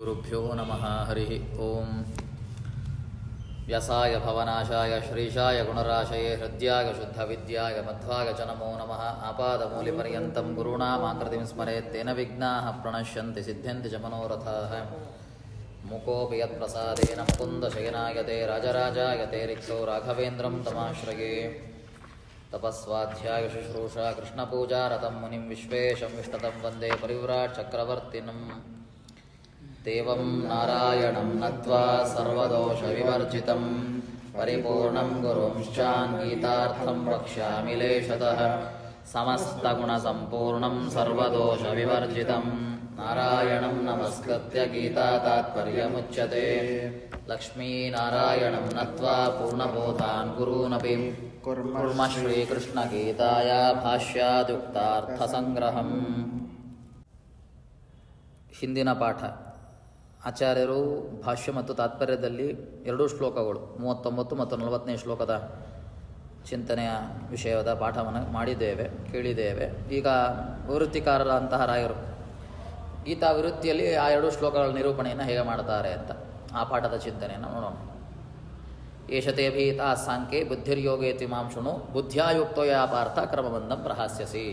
ಗುರುಭ್ಯೋ ನಮಃ ಹರಿ ಓಂ. ವ್ಯಸಾಯ ಭವನಾಶಾಯ ಶ್ರೀಶಾಯ ಗುಣರಾಶಯೇ ಹೃದ್ಯಾಯ ಶುದ್ಧವಿದ್ಯಾಯ ಮಧ್ವಾಯ ಚ ನಮೋ ನಮಃ. ಆಪಾದಮೂಲಿಪರ್ಯಂತಂ ಗುರುಣಾಮಾಕೃತಿಂ ಸ್ಮರೇತ್ ತೇನ ವಿಘ್ನಾಃ ಪ್ರಣಶ್ಯಂತಿ ಸಿದ್ಧ್ಯಂತಿ ಚ ಮನೋರಥಾಃ. ಮುಕೋಪಿ ಯತ್ಪ್ರಸಾದೇನ ಮುಕುಂದಶಯನಾಯತೆ ರಾಜರಾಜಾಯತೆ ರಿಕ್ತೋ ರಾಘವೇಂದ್ರಂ ತಮಾಶ್ರಯೇ. ತಪಸ್ವಾಧ್ಯಾಯ ಶುಶ್ರೂಷಾ ಕೃಷ್ಣಪೂಜಾರತಂ ಮುನಿಂ ವಿಶ್ವೇಶಂ ವಿಷ್ಣುತಂ ವಂದೇ ಪರಿವ್ರಾಟ್ ಚಕ್ರವರ್ತಿನಂ. ದೇವಂ ನಾರಾಯಣಂ ನತ್ವಾ ಸರ್ವದೋಷವಿವರ್ಜಿತಂ ಪರಿಪೂರ್ಣಂ ಗುರುಂಶ್ಚಾನ್ ಗೀತಾರ್ಥಂ ವಕ್ಷ್ಯಾಮಿ ಲೇಷತಃ. ಸಮಸ್ತಗುಣಸಂಪೂರ್ಣಂ ಸರ್ವದೋಷವಿವರ್ಜಿತಂ ನಾರಾಯಣಂ ನಮಸ್ಕೃತ್ಯ ಗೀತಾ ತಾತ್ಪರ್ಯಮುಚ್ಯತೆ. ಲಕ್ಷ್ಮೀನಾರಾಯಣಂ ನತ್ವಾ ಪೂರ್ಣಬೋಧಾನ್ ಗುರೂನಪಿ ಕುರ್ಮ ಶ್ರೀಕೃಷ್ಣಗೀತಾಯ ಭಾಷ್ಯಾದ್ಯುಕ್ತಾರ್ಥಸಂಗ್ರಹಂ. ಹಿಂದಿನ ಪಾಠ ಆಚಾರ್ಯರು ಭಾಷ್ಯ ಮತ್ತು ತಾತ್ಪರ್ಯದಲ್ಲಿ ಎರಡೂ ಶ್ಲೋಕಗಳು 39 ಮತ್ತು 40ನೇ ಶ್ಲೋಕದ ಚಿಂತನೆಯ ವಿಷಯದ ಪಾಠವನ್ನು ಮಾಡಿದ್ದೇವೆ, ಕೇಳಿದ್ದೇವೆ. ಈಗ ವಿವೃತ್ತಿಕಾರರ ಅಂತಹ ರಾಯರು ಗೀತಾ ವಿವೃತ್ತಿಯಲ್ಲಿ ಆ ಎರಡೂ ಶ್ಲೋಕಗಳ ನಿರೂಪಣೆಯನ್ನು ಹೇಗೆ ಮಾಡ್ತಾರೆ ಅಂತ ಆ ಪಾಠದ ಚಿಂತನೆಯನ್ನು ನೋಡೋಣ. ಏಷತೆ ಭೀತಾ ಸಾಂಖ್ಯೆ ಬುದ್ಧಿರ್ಯೋಗೇತಿ ಮಾಂ ಶೃಣು ಬುದ್ಧ್ಯಾಯುಕ್ತೋ ಯಾ ಪಾರ್ಥ ಕ್ರಮಬಂಧಂ ಪ್ರಹಾಸ್ಯಸಿ.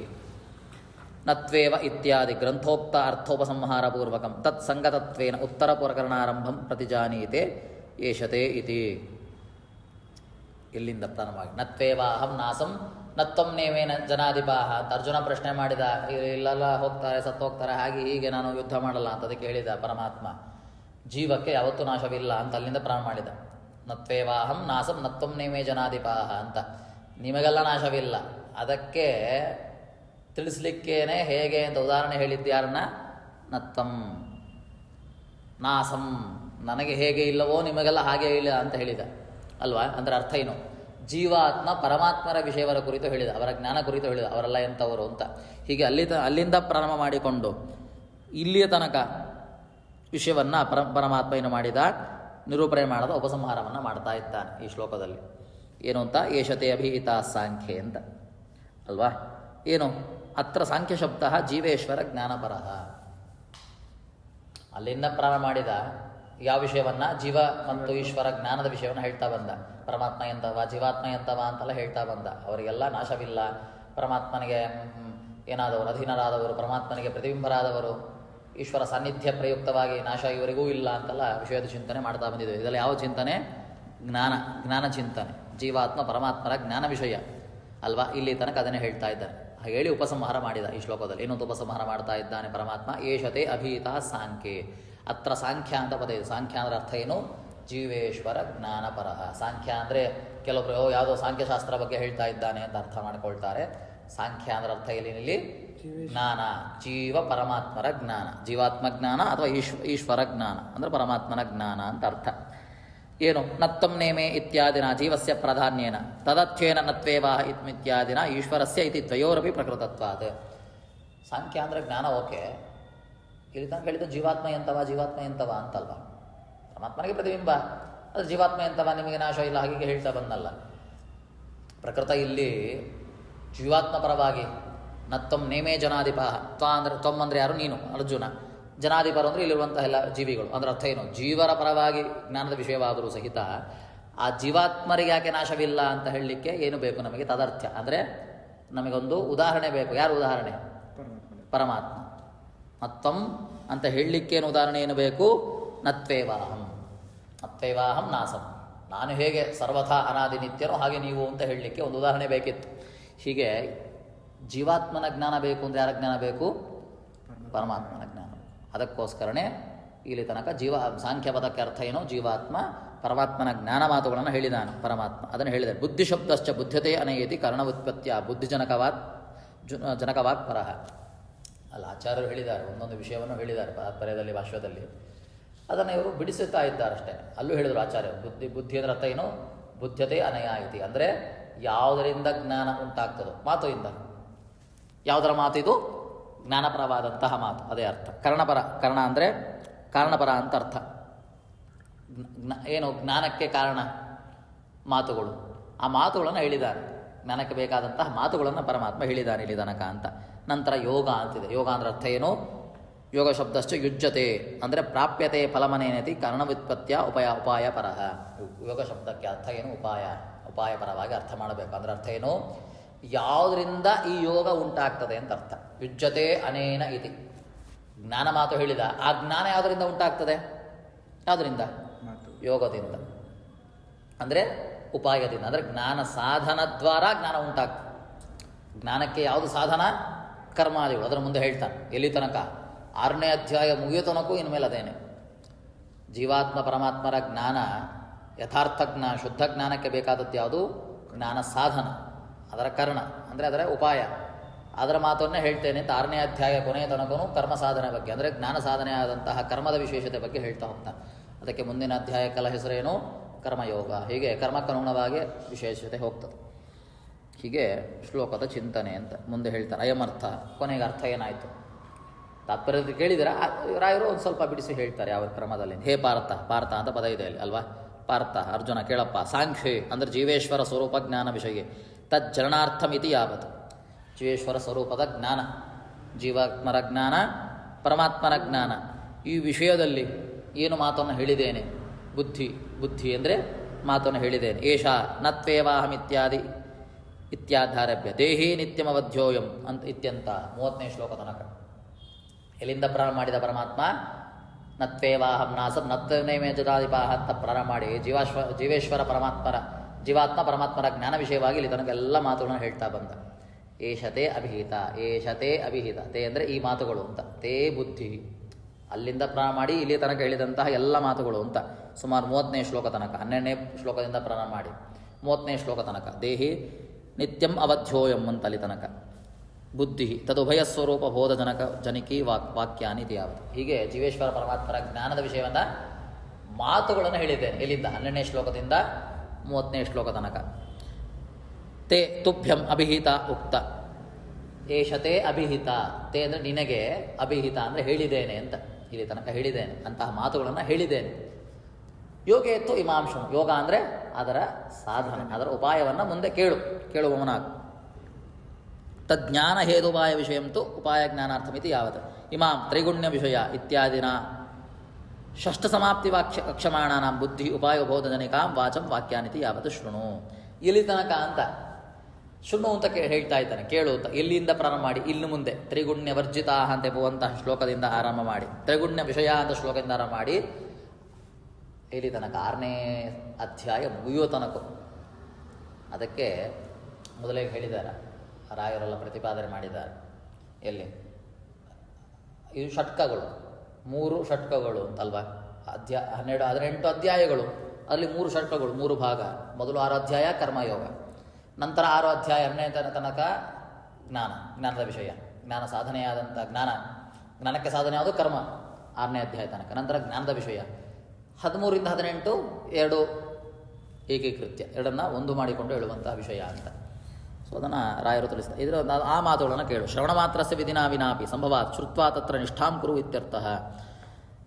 ನತ್ವೇವ ಇತ್ಯಾದಿ ಗ್ರಂಥೋಕ್ತ ಅರ್ಥೋಪಸಂಹಾರಪೂರ್ವಕಂ ತತ್ ಸಂಗತತ್ವೇನ ಉತ್ತರ ಪ್ರಕರಣಾರಂಭಂ ಪ್ರತಿಜಾನೀತೆ ಏಷತೆ ಇತಿ. ಇಲ್ಲಿಂದ ಪ್ರಾರಂಭವಾಗಿ ನತ್ವೇವ ಅಹಂ ನಾಸಂ ನತ್ವಂ ನೇಮೇನ ಜನಾಧಿಪಾಹ ಅಂತ ಅರ್ಜುನ ಪ್ರಶ್ನೆ ಮಾಡಿದ. ಇಲ್ಲೆಲ್ಲ ಹೋಗ್ತಾರೆ, ಸತ್ತೋಗ್ತಾರೆ, ಹಾಗೆ ಹೀಗೆ ನಾನು ಯುದ್ಧ ಮಾಡಲ್ಲ ಅಂತ ಅದಕ್ಕೆ ಹೇಳಿದ ಪರಮಾತ್ಮ. ಜೀವಕ್ಕೆ ಯಾವತ್ತೂ ನಾಶವಿಲ್ಲ ಅಂತ ಅಲ್ಲಿಂದ ಪ್ರಾರಂಭ ಮಾಡಿದ. ನತ್ವೇವ ಅಹಂ ನಾಸಂ ನತ್ವಂ ನೇಮೇ ಜನಾಧಿಪಾಹ ಅಂತ ನಿಮಗೆಲ್ಲ ನಾಶವಿಲ್ಲ, ಅದಕ್ಕೆ ತಿಳಿಸ್ಲಿಕ್ಕೇನೆ ಹೇಗೆ ಅಂತ ಉದಾಹರಣೆ ಹೇಳಿದ್ಯಾರನ್ನ. ನತ್ವಂ ನಾಸಂ ನನಗೆ ಹೇಗೆ ಇಲ್ಲವೋ ನಿಮಗೆಲ್ಲ ಹಾಗೆ ಇಲ್ಲ ಅಂತ ಹೇಳಿದ ಅಲ್ವಾ. ಅಂದರೆ ಅರ್ಥ ಏನು? ಜೀವಾತ್ಮ ಪರಮಾತ್ಮರ ವಿಷಯವರ ಕುರಿತು ಹೇಳಿದ, ಅವರ ಜ್ಞಾನ ಕುರಿತು ಹೇಳಿದ, ಅವರೆಲ್ಲ ಎಂಥವರು ಅಂತ. ಹೀಗೆ ಅಲ್ಲಿಂದ ಪ್ರಾರಂಭ ಮಾಡಿಕೊಂಡು ಇಲ್ಲಿಯ ತನಕ ವಿಷಯವನ್ನು ಪರಮಾತ್ಮ ಏನು ಮಾಡಿದ, ನಿರೂಪಣೆ ಮಾಡದ ಉಪಸಂಹಾರವನ್ನು ಮಾಡ್ತಾ ಇದ್ದಾನೆ ಈ ಶ್ಲೋಕದಲ್ಲಿ. ಏನು ಅಂತ? ಏಷತೆ ಅಭಿಹಿತ ಸಾಂಖ್ಯೆ ಅಂತ ಅಲ್ವಾ. ಏನು ಅತ್ರ ಸಾಂಖ್ಯ ಶಬ್ದ ಜೀವೇಶ್ವರ ಜ್ಞಾನಪರಃ. ಅಲ್ಲಿಂದ ಪ್ರಾರಂಭ ಮಾಡಿದ ಯಾವ ವಿಷಯವನ್ನು? ಜೀವ ಮತ್ತು ಈಶ್ವರ ಜ್ಞಾನದ ವಿಷಯವನ್ನು ಹೇಳ್ತಾ ಬಂದ. ಪರಮಾತ್ಮ ಎಂತವ, ಜೀವಾತ್ಮ ಎಂತವ ಅಂತೆಲ್ಲ ಹೇಳ್ತಾ ಬಂದ. ಅವರಿಗೆಲ್ಲ ನಾಶವಿಲ್ಲ, ಪರಮಾತ್ಮನಿಗೆ ಏನಾದವರು ಅಧೀನರಾದವರು, ಪರಮಾತ್ಮನಿಗೆ ಪ್ರತಿಬಿಂಬರಾದವರು, ಈಶ್ವರ ಸಾನ್ನಿಧ್ಯ ಪ್ರಯುಕ್ತವಾಗಿ ನಾಶ ಇವರಿಗೂ ಇಲ್ಲ ಅಂತೆಲ್ಲ ವಿಷಯದ ಚಿಂತನೆ ಮಾಡ್ತಾ ಬಂದಿದ್ದೇವೆ. ಇದೆಲ್ಲ ಯಾವ ಚಿಂತನೆ? ಜ್ಞಾನ ಚಿಂತನೆ. ಜೀವಾತ್ಮ ಪರಮಾತ್ಮರ ಜ್ಞಾನ ವಿಷಯ ಅಲ್ವಾ. ಇಲ್ಲಿ ತನಕ ಅದನ್ನೇ ಹೇಳ್ತಾ ಇದ್ದಾನೆ. ಹೇಳಿ ಉಪಸಂಹಾರ ಮಾಡಿದ ಈ ಶ್ಲೋಕದಲ್ಲಿ. ಏನೊಂದು ಉಪಸಂಹಾರ ಮಾಡ್ತಾ ಇದ್ದಾನೆ ಪರಮಾತ್ಮ. ಏಷತೆ ಅಭೀತ ಸಾಂಖ್ಯೆ. ಅತ್ರ ಸಾಂಖ್ಯ ಅಂತ ಪದ ಇದೆ. ಸಾಂಖ್ಯ ಅಂದರೆ ಅರ್ಥ ಏನು? ಜೀವೇಶ್ವರ ಜ್ಞಾನಪರಃ. ಸಾಂಖ್ಯ ಅಂದರೆ ಕೆಲವೊಬ್ಬರು ಯಾವುದೋ ಸಾಂಖ್ಯಶಾಸ್ತ್ರ ಬಗ್ಗೆ ಹೇಳ್ತಾ ಇದ್ದಾನೆ ಅಂತ ಅರ್ಥ ಮಾಡ್ಕೊಳ್ತಾರೆ. ಸಾಂಖ್ಯ ಅಂದರೆ ಅರ್ಥ ಇಲ್ಲಿ ಜ್ಞಾನ, ಜೀವ ಪರಮಾತ್ಮರ ಜ್ಞಾನ, ಜೀವಾತ್ಮ ಜ್ಞಾನ ಅಥವಾ ಈಶ್ವರ ಜ್ಞಾನ ಅಂದರೆ ಪರಮಾತ್ಮನ ಜ್ಞಾನ ಅಂತ ಅರ್ಥ. ಏನು? ನತ್ತಂ ನೇಮೆ ಇತ್ಯಾದಿನ ಜೀವಸ್ಯ ಪ್ರಾಧಾನ್ಯೇನ ತದರ್ಥ್ಯೇನ ನತ್ವೇವಾಹ ಇತ್ಯಾದಿನ ಈಶ್ವರಸ್ಯ ಇತಿ ದ್ವಯೋರಪಿ ಪ್ರಕೃತತ್ವಾತ್. ಸಾಂಖ್ಯ ಅಂದರೆ ಜ್ಞಾನ, ಓಕೆ. ಇಲ್ಲಿ ತನಕ ಹೇಳಿದ್ದು ಜೀವಾತ್ಮ ಎಂತವ ಅಂತಲ್ವ. ಪರಮಾತ್ಮನಿಗೆ ಪ್ರತಿಬಿಂಬ, ಅದು ಜೀವಾತ್ಮ ಎಂತವ, ನಿಮಗೆ ನಾಶ ಇಲ್ಲ ಹಾಗೆ ಹೇಳ್ತಾ ಬಂದಲ್ಲ. ಪ್ರಕೃತ ಇಲ್ಲಿ ಜೀವಾತ್ಮ ಪರವಾಗಿ ನತ್ತಂ ನೇಮೇ ಜನಾಧಿಪಾಹ. ತ್ವಂ ಅಂದರೆ ಯಾರು? ನೀನು ಅರ್ಜುನ. ಜನಾಧಿಪರು ಅಂದರೆ ಇಲ್ಲಿರುವಂತಹ ಎಲ್ಲ ಜೀವಿಗಳು. ಅಂದರೆ ಅರ್ಥ ಏನು? ಜೀವರ ಪರವಾಗಿ ಜ್ಞಾನದ ವಿಷಯವಾದರೂ ಸಹಿತ ಆ ಜೀವಾತ್ಮರಿಗೆ ಯಾಕೆ ನಾಶವಿಲ್ಲ ಅಂತ ಹೇಳಲಿಕ್ಕೆ ಏನು ಬೇಕು ನಮಗೆ? ತದರ್ಥ್ಯ ಅಂದರೆ ನಮಗೊಂದು ಉದಾಹರಣೆ ಬೇಕು. ಯಾರು ಉದಾಹರಣೆ? ಪರಮಾತ್ಮ. ನತ್ವಂ ಅಂತ ಹೇಳಲಿಕ್ಕೇನು ಉದಾಹರಣೆ ಏನು ಬೇಕು? ನತ್ವೇವಾಹಂ ನಾಸಂ. ನಾನು ಹೇಗೆ ಸರ್ವಥಾ ಅನಾದಿ ನಿತ್ಯನೋ ಹಾಗೆ ನೀವು ಅಂತ ಹೇಳಲಿಕ್ಕೆ ಒಂದು ಉದಾಹರಣೆ ಬೇಕಿತ್ತು. ಹೀಗೆ ಜೀವಾತ್ಮನ ಜ್ಞಾನ ಬೇಕು ಅಂದರೆ ಯಾರ ಜ್ಞಾನ ಬೇಕು? ಪರಮಾತ್ಮನ ಜ್ಞಾನ. ಅದಕ್ಕೋಸ್ಕರನೇ ಇಲ್ಲಿ ತನಕ ಸಾಂಖ್ಯ ಪದಕ್ಕೆ ಅರ್ಥ ಏನೋ? ಜೀವಾತ್ಮ ಪರಮಾತ್ಮನ ಜ್ಞಾನ ಮಾತುಗಳನ್ನು ಹೇಳಿದಾನೆ ಪರಮಾತ್ಮ. ಅದನ್ನು ಹೇಳಿದ್ದಾರೆ. ಬುದ್ಧಿ ಶಬ್ದಶ್ಚ ಬುದ್ಧತೆ ಅನಯತಿ ಕರ್ಣ ಉತ್ಪತ್ತಿಯ ಜನಕವಾಕ್ ಪರಹ ಅಲ್ಲ. ಆಚಾರ್ಯರು ಹೇಳಿದ್ದಾರೆ, ಒಂದೊಂದು ವಿಷಯವನ್ನು ಹೇಳಿದ್ದಾರೆ ತಾತ್ಪರ್ಯದಲ್ಲಿ, ಭಾಷ್ಯದಲ್ಲಿ. ಅದನ್ನು ಇವರು ಬಿಡಿಸುತ್ತಾ ಇದ್ದಾರಷ್ಟೇ. ಅಲ್ಲೂ ಹೇಳಿದರು ಆಚಾರ್ಯರು. ಬುದ್ಧಿ ಅಂದರೆ ಅರ್ಥ ಏನು? ಬುದ್ಧತೆ ಅನಯಾಯಿತಿ ಅಂದರೆ ಯಾವುದರಿಂದ ಜ್ಞಾನ ಉಂಟಾಗ್ತದೋ, ಮಾತುಯಿಂದ. ಯಾವುದರ ಮಾತು ಇದು? ಜ್ಞಾನಪರವಾದಂತಹ ಮಾತು, ಅದೇ ಅರ್ಥ. ಕರ್ಣ ಅಂದರೆ ಕಾರಣಪರ ಅಂತ ಅರ್ಥ. ಏನು? ಜ್ಞಾನಕ್ಕೆ ಕಾರಣ ಮಾತುಗಳು. ಆ ಮಾತುಗಳನ್ನು ಹೇಳಿದ್ದಾರೆ. ಜ್ಞಾನಕ್ಕೆ ಬೇಕಾದಂತಹ ಮಾತುಗಳನ್ನು ಪರಮಾತ್ಮ ಹೇಳಿದ್ದಾನೆ ಇಲ್ಲಿ ತನಕ ಅಂತ. ನಂತರ ಯೋಗ ಅಂತಿದೆ. ಯೋಗ ಅಂದರೆ ಅರ್ಥ ಏನು? ಯೋಗ ಶಬ್ದಶ್ಚ ಯುಜ್ಯತೆ ಅಂದರೆ ಪ್ರಾಪ್ಯತೆ ಫಲಮನೇನತಿ ಕಾರಣವ್ಯುತ್ಪತ್ತಿಯ ಉಪಾಯ ಪರಃ. ಯೋಗ ಶಬ್ದಕ್ಕೆ ಅರ್ಥ ಏನು? ಉಪಾಯಪರವಾಗಿ ಅರ್ಥ ಮಾಡಬೇಕು. ಅಂದರೆ ಅರ್ಥ ಏನು? ಯಾವುದರಿಂದ ಈ ಯೋಗ ಉಂಟಾಗ್ತದೆ ಅಂತ ಅರ್ಥ. ಯುಜ್ಯತೆ ಅನೇನ ಇತಿ, ಜ್ಞಾನ ಮಾತು ಹೇಳಿದ. ಆ ಜ್ಞಾನ ಯಾವುದರಿಂದ ಉಂಟಾಗ್ತದೆ? ಯಾವುದರಿಂದ? ಯೋಗದಿಂದ, ಅಂದರೆ ಉಪಾಯದಿಂದ, ಅಂದರೆ ಜ್ಞಾನ ಸಾಧನದ್ವಾರ ಜ್ಞಾನ ಉಂಟಾಗ್ತದೆ. ಜ್ಞಾನಕ್ಕೆ ಯಾವುದು ಸಾಧನ? ಕರ್ಮಾದಿಗಳು. ಅದರ ಮುಂದೆ ಹೇಳ್ತಾನೆ. ಎಲ್ಲಿ ತನಕ? 6ನೇ ಅಧ್ಯಾಯ ಮುಗಿಯೋ ತನಕೂ ಇನ್ಮೇಲೆ ಅದೇನೆ. ಜೀವಾತ್ಮ ಪರಮಾತ್ಮರ ಜ್ಞಾನ, ಯಥಾರ್ಥ ಜ್ಞಾನ, ಶುದ್ಧ ಜ್ಞಾನಕ್ಕೆ ಬೇಕಾದದ್ದು ಯಾವುದು? ಜ್ಞಾನ ಸಾಧನ, ಅದರ ಕರ್ಣ ಅಂದರೆ ಅದರ ಉಪಾಯ. ಅದರ ಮಾತನ್ನೇ ಹೇಳ್ತೇನೆ ಅಂತ 6ನೇ ಅಧ್ಯಾಯ ಕೊನೆಯ ತನಕೂ ಕರ್ಮ ಸಾಧನೆ ಬಗ್ಗೆ, ಅಂದರೆ ಜ್ಞಾನ ಸಾಧನೆ ಆದಂತಹ ಕರ್ಮದ ವಿಶೇಷತೆ ಬಗ್ಗೆ ಹೇಳ್ತಾ ಹೋಗ್ತಾನೆ. ಅದಕ್ಕೆ ಮುಂದಿನ ಅಧ್ಯಾಯಕ್ಕೆಲ್ಲ ಹೆಸರೇನು? ಕರ್ಮಯೋಗ. ಹೀಗೆ ಕರ್ಮಕ್ಕನುಗುಣವಾಗಿ ವಿಶೇಷತೆ ಹೋಗ್ತದೆ. ಹೀಗೆ ಶ್ಲೋಕದ ಚಿಂತನೆ ಅಂತ ಮುಂದೆ ಹೇಳ್ತಾರೆ. ಅಯಮರ್ಥ, ಕೊನೆಗೆ ಅರ್ಥ ಏನಾಯಿತು? ತಾತ್ಪರ್ಯದಲ್ಲಿ ಕೇಳಿದರೆ ರಾಯರು ಒಂದು ಸ್ವಲ್ಪ ಬಿಡಿಸಿ ಹೇಳ್ತಾರೆ ಯಾವ ಕ್ರಮದಲ್ಲಿ. ಹೇ ಪಾರ್ಥ, ಪಾರ್ಥ ಅಂತ ಪದ ಇದೆ ಅಲ್ಲಿ ಅಲ್ವಾ? ಪಾರ್ಥ, ಅರ್ಜುನ ಕೇಳಪ್ಪ. ಸಾಂಖ್ಯೆ ಅಂದರೆ ಜೀವೇಶ್ವರ ಸ್ವರೂಪ ಜ್ಞಾನ ವಿಷಯ ತಜ್ಜರಣಾರ್ಥಮಿತಿ ಯಾವತ್ತು. ಜೀವೇಶ್ವರ ಸ್ವರೂಪದ ಜ್ಞಾನ, ಜೀವಾತ್ಮರ ಜ್ಞಾನ, ಪರಮಾತ್ಮನ ಜ್ಞಾನ, ಈ ವಿಷಯದಲ್ಲಿ ಏನು ಮಾತನ್ನು ಹೇಳಿದ್ದೇನೆ? ಬುದ್ಧಿ ಅಂದರೆ ಮಾತನ್ನು ಹೇಳಿದ್ದೇನೆ. ಏಷ ನತ್ವೇವಾಹಮಿತ್ಯಾದಿ ಇತ್ಯಾಧಾರಭ್ಯ ದೇಹಿ ನಿತ್ಯಮವಧ್ಯೋಯಂ ಅಂತ ಇತ್ಯಂತ 30ನೇ ಶ್ಲೋಕ ತನಕ. ಎಲ್ಲಿಂದ ಪ್ರಾರಂಭ ಮಾಡಿದ ಪರಮಾತ್ಮ? ನತ್ವೇವಾಹಂ ನಾಸಂ ನತ್ವನೇಮೇ ಜದಾದಿಪಾಹ ಅಂತ ಪ್ರಾರಂಭ ಮಾಡಿ ಜೀವೇಶ್ವರ ಜೀವಾತ್ಮ ಪರಮಾತ್ಮರ ಜ್ಞಾನ ವಿಷಯವಾಗಿ ಇಲ್ಲಿ ತನಕ ಎಲ್ಲ ಮಾತುಗಳನ್ನು ಹೇಳ್ತಾ ಬಂದ. ಏಷತೆ ಅಭಿಹಿತ, ತೇ ಅಂದರೆ ಈ ಮಾತುಗಳು ಅಂತ. ತೇ ಬುದ್ಧಿ, ಅಲ್ಲಿಂದ ಪ್ರಾರಂಭ ಮಾಡಿ ಇಲ್ಲಿ ತನಕ ಹೇಳಿದಂತಹ ಎಲ್ಲ ಮಾತುಗಳು ಅಂತ. ಸುಮಾರು 30ನೇ ಶ್ಲೋಕ ತನಕ, 12ನೇ ಶ್ಲೋಕದಿಂದ ಪ್ರಾರಂಭ ಮಾಡಿ 30ನೇ ಶ್ಲೋಕ ತನಕ. ದೇಹಿ ನಿತ್ಯಂ ಅವಧ್ಯೋಯಂ ಅಂತ ಅಲ್ಲಿ ತನಕ. ಬುದ್ಧಿ ತದುಭಯ ಸ್ವರೂಪ ಬೋಧ ಜನಿಕಿ ವಾಕ್ಯಾನಿತಿ ಯಾವತ್ತು. ಹೀಗೆ ಜೀವೇಶ್ವರ ಪರಮಾತ್ಮರ ಜ್ಞಾನದ ವಿಷಯವನ್ನು ಮಾತುಗಳನ್ನು ಹೇಳಿದ್ದೇನೆ. ಎಲ್ಲಿಂದ? 12ನೇ ಶ್ಲೋಕದಿಂದ 30ನೇ ಶ್ಲೋಕ ತನಕ. ತೇ ತುಭ್ಯಂ ಅಭಿಹಿತ ಉಕ್ತ. ಏಷತೆ ಅಭಿಹಿತ, ತೇ ಅಂದರೆ ನಿನಗೆ, ಅಭಿಹಿತ ಅಂದರೆ ಹೇಳಿದ್ದೇನೆ ಅಂತ. ಇಲ್ಲಿ ತನಕ ಹೇಳಿದ್ದೇನೆ, ಅಂತಹ ಮಾತುಗಳನ್ನು ಹೇಳಿದ್ದೇನೆ. ಯೋಗೇತ್ತು ಇಮಾಂಶಂ, ಯೋಗ ಅಂದರೆ ಅದರ ಸಾಧನೆ, ಅದರ ಉಪಾಯವನ್ನು ಮುಂದೆ ಕೇಳುವವನಾಗು. ತಜ್ಞಾನ ಹೇದುಪಾಯ ವಿಷಯಂತು ಉಪಾಯ ಜ್ಞಾನಾರ್ಥಮಿತಿ ಯಾವತ್. ಇಮಾಂ ತ್ರೈಗುಣ್ಯ ವಿಷಯ ಇತ್ಯಾದಿನ ಷಷ್ಠ ಸಮಾಪ್ತಿ ಅಕ್ಷಮಾಣಾನಾಂ ಬುದ್ಧಿ ಉಪಾಯಬೋಧಜನಿಕಾಂ ವಾಚಂ ವಾಕ್ಯಾನಿತಿ ಯಾವತ್ತು ಶೃಣು. ಇಲ್ಲಿ ತನಕ ಅಂತ ಶೃಣು ಅಂತ ಹೇಳ್ತಾ ಇದ್ದಾನೆ, ಕೇಳು ಅಂತ. ಎಲ್ಲಿಂದ ಪ್ರಾರಂಭ ಮಾಡಿ ಇನ್ನು ಮುಂದೆ ತ್ರಿಗುಣ್ಯ ವರ್ಜಿತ ಅಂತ ಎಂಬುವಂತಹ ಶ್ಲೋಕದಿಂದ ಆರಂಭ ಮಾಡಿ, ತ್ರೈಗುಣ್ಯ ವಿಷಯ ಅಂತ ಶ್ಲೋಕದಿಂದ ಆರಂಭ ಮಾಡಿ ಇಲ್ಲಿ ತನಕ 6ನೇ ಅಧ್ಯಾಯ ಮುಗಿಯೋ ತನಕ. ಅದಕ್ಕೆ ಮೊದಲೇ ಹೇಳಿದ್ದಾರೆ, ರಾಯರೆಲ್ಲ ಪ್ರತಿಪಾದನೆ ಮಾಡಿದ್ದಾರೆ. ಎಲ್ಲಿ? ಇದು ಷಟ್ಕಗಳು, 3 ಷಟ್ಕಗಳು ಅಂತಲ್ವಾ? 18 ಅಧ್ಯಾಯಗಳು, ಅದರಲ್ಲಿ 3 ಷಟ್ಕಗಳು, 3 ಭಾಗ. ಮೊದಲು 6 ಅಧ್ಯಾಯ ಕರ್ಮಯೋಗ, ನಂತರ 6 ಅಧ್ಯಾಯ 8ನೇ ತನಕ ಜ್ಞಾನದ ವಿಷಯ, ಜ್ಞಾನ ಸಾಧನೆಯಾದಂಥ ಜ್ಞಾನಕ್ಕೆ ಸಾಧನೆ ಯಾವುದು? ಕರ್ಮ, 6ನೇ ಅಧ್ಯಾಯ ತನಕ. ನಂತರ ಜ್ಞಾನದ ವಿಷಯ 13ರಿಂದ 18 2 ಏಕೀಕೃತ್ಯ, ಎರಡನ್ನು ಒಂದು ಮಾಡಿಕೊಂಡು ಹೇಳುವಂತಹ ವಿಷಯ ಅಂತ. ಸೊ ಅದನ್ನು ರಾಯರು ತಿಳಿಸ್ತಾರೆ. ಇದರ ಆ ಮಾತುಗಳನ್ನು ಕೇಳು. ಶ್ರವಣ ಮಾತ್ರಸ್ಯ ವಿಧಿನಾ ವಿನಾಪಿ ಸಂಭವಾತ್ ಶ್ರುತ್ವಾ ತತ್ರ ನಿಷ್ಠಾಂ ಕುರು ಇತ್ಯರ್ಥಃ.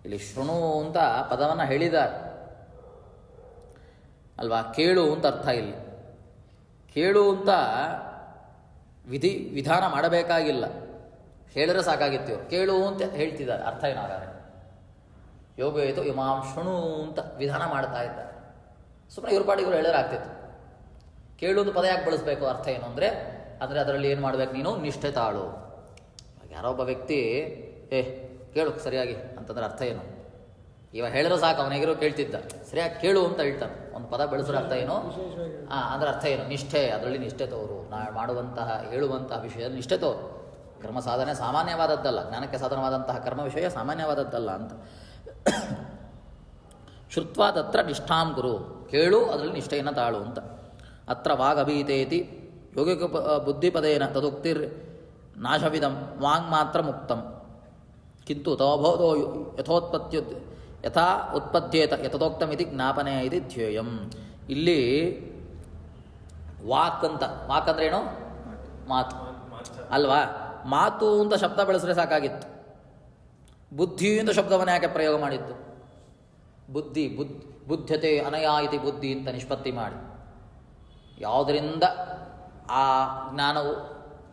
ಇಲ್ಲಿ ಶೃಣು ಅಂತ ಪದವನ್ನು ಹೇಳಿದ್ದಾರೆ ಅಲ್ವಾ? ಕೇಳು ಅಂತ ಅರ್ಥ. ಇಲ್ಲಿ ಕೇಳು ಅಂತ ವಿಧಾನ ಮಾಡಬೇಕಾಗಿಲ್ಲ, ಹೇಳಿದ್ರೆ ಸಾಕಾಗಿತ್ತು. ಕೇಳು ಅಂತ ಹೇಳ್ತಿದ್ದಾರೆ, ಅರ್ಥ ಏನಾಗಾರೆ ಯೋಗ ಆಯಿತು ಇಮಾಂ ಶೃಣು ಅಂತ ವಿಧಾನ ಮಾಡ್ತಾ ಇದ್ದಾರೆ. ಸುಮ್ಮನೆ ಇವ್ರ ಪಾಡಿಗಳು ಹೇಳಿದ್ರೆ ಆಗ್ತಿತ್ತು. ಕೇಳುವುದು ಪದ ಯಾಕೆ ಬಳಸಬೇಕು? ಅರ್ಥ ಏನು ಅಂದರೆ ಅದರಲ್ಲಿ ಏನು ಮಾಡಬೇಕು? ನೀನು ನಿಷ್ಠೆ ತಾಳು. ಯಾರೋ ಒಬ್ಬ ವ್ಯಕ್ತಿ ಕೇಳು ಸರಿಯಾಗಿ ಅಂತಂದ್ರೆ ಅರ್ಥ ಏನು? ಇವಾಗ ಹೇಳಿದ್ರೆ ಸಾಕು, ಅವನಿಗಿರೋ ಕೇಳ್ತಿದ್ದ, ಸರಿಯಾಗಿ ಕೇಳು ಅಂತ ಹೇಳ್ತಾನೆ. ಒಂದು ಪದ ಬೆಳೆಸಿರೋ ಅರ್ಥ ಏನು? ಅಂದ್ರೆ ಅರ್ಥ ಏನು? ನಿಷ್ಠೆ, ಅದರಲ್ಲಿ ನಿಷ್ಠೆ ತೋರು. ಮಾಡುವಂತಹ ಹೇಳುವಂತಹ ವಿಷಯದಲ್ಲಿ ನಿಷ್ಠೆ ತೋರು. ಕರ್ಮ ಸಾಧನೆ ಸಾಮಾನ್ಯವಾದದ್ದಲ್ಲ, ಜ್ಞಾನಕ್ಕೆ ಸಾಧನವಾದಂತಹ ಕರ್ಮ ವಿಷಯ ಸಾಮಾನ್ಯವಾದದ್ದಲ್ಲ ಅಂತ. ಶ್ರುತ್ವಾ ತತ್ರ ನಿಷ್ಠಾಂ ಗುರು, ಕೇಳು ಅದರಲ್ಲಿ ನಿಷ್ಠೆಯನ್ನು ತಾಳು ಅಂತ. ಅತ್ರ ವಾಗಭೀತೇತಿ ಯೋಗಿಕ ಬುದ್ಧಿಪದೇನ ತದುಕ್ತಿರ್ ನಾಶವಿದಂ ವಾಂಗ್ ಮಾತ್ರ ಮುಕ್ತಂ ಕಿಂತು ತವಬೋಧೋ ಯಥಾ ಉತ್ಪದ್ಯೇತ ಯಥೋಕ್ತಮಿತಿ ಜ್ಞಾಪನೆ ಇದು ಧ್ಯೇಯಂ. ಇಲ್ಲಿ ವಾಕ್ ಅಂದ್ರೆ ಏನು? ಮಾತು ಅಲ್ವಾ? ಮಾತು ಅಂತ ಶಬ್ದ ಬೆಳೆಸಿದ್ರೆ ಸಾಕಾಗಿತ್ತು. ಬುದ್ಧಿ ಅಂತ ಶಬ್ದವನ್ನು ಯಾಕೆ ಪ್ರಯೋಗ ಮಾಡಿದ್ದು? ಬುದ್ಧತೆ ಅನಯಾ ಇತಿ ಬುದ್ಧಿ ಅಂತ ನಿಷ್ಪತ್ತಿ ಮಾಡಿ, ಯಾವುದರಿಂದ ಆ ಜ್ಞಾನವು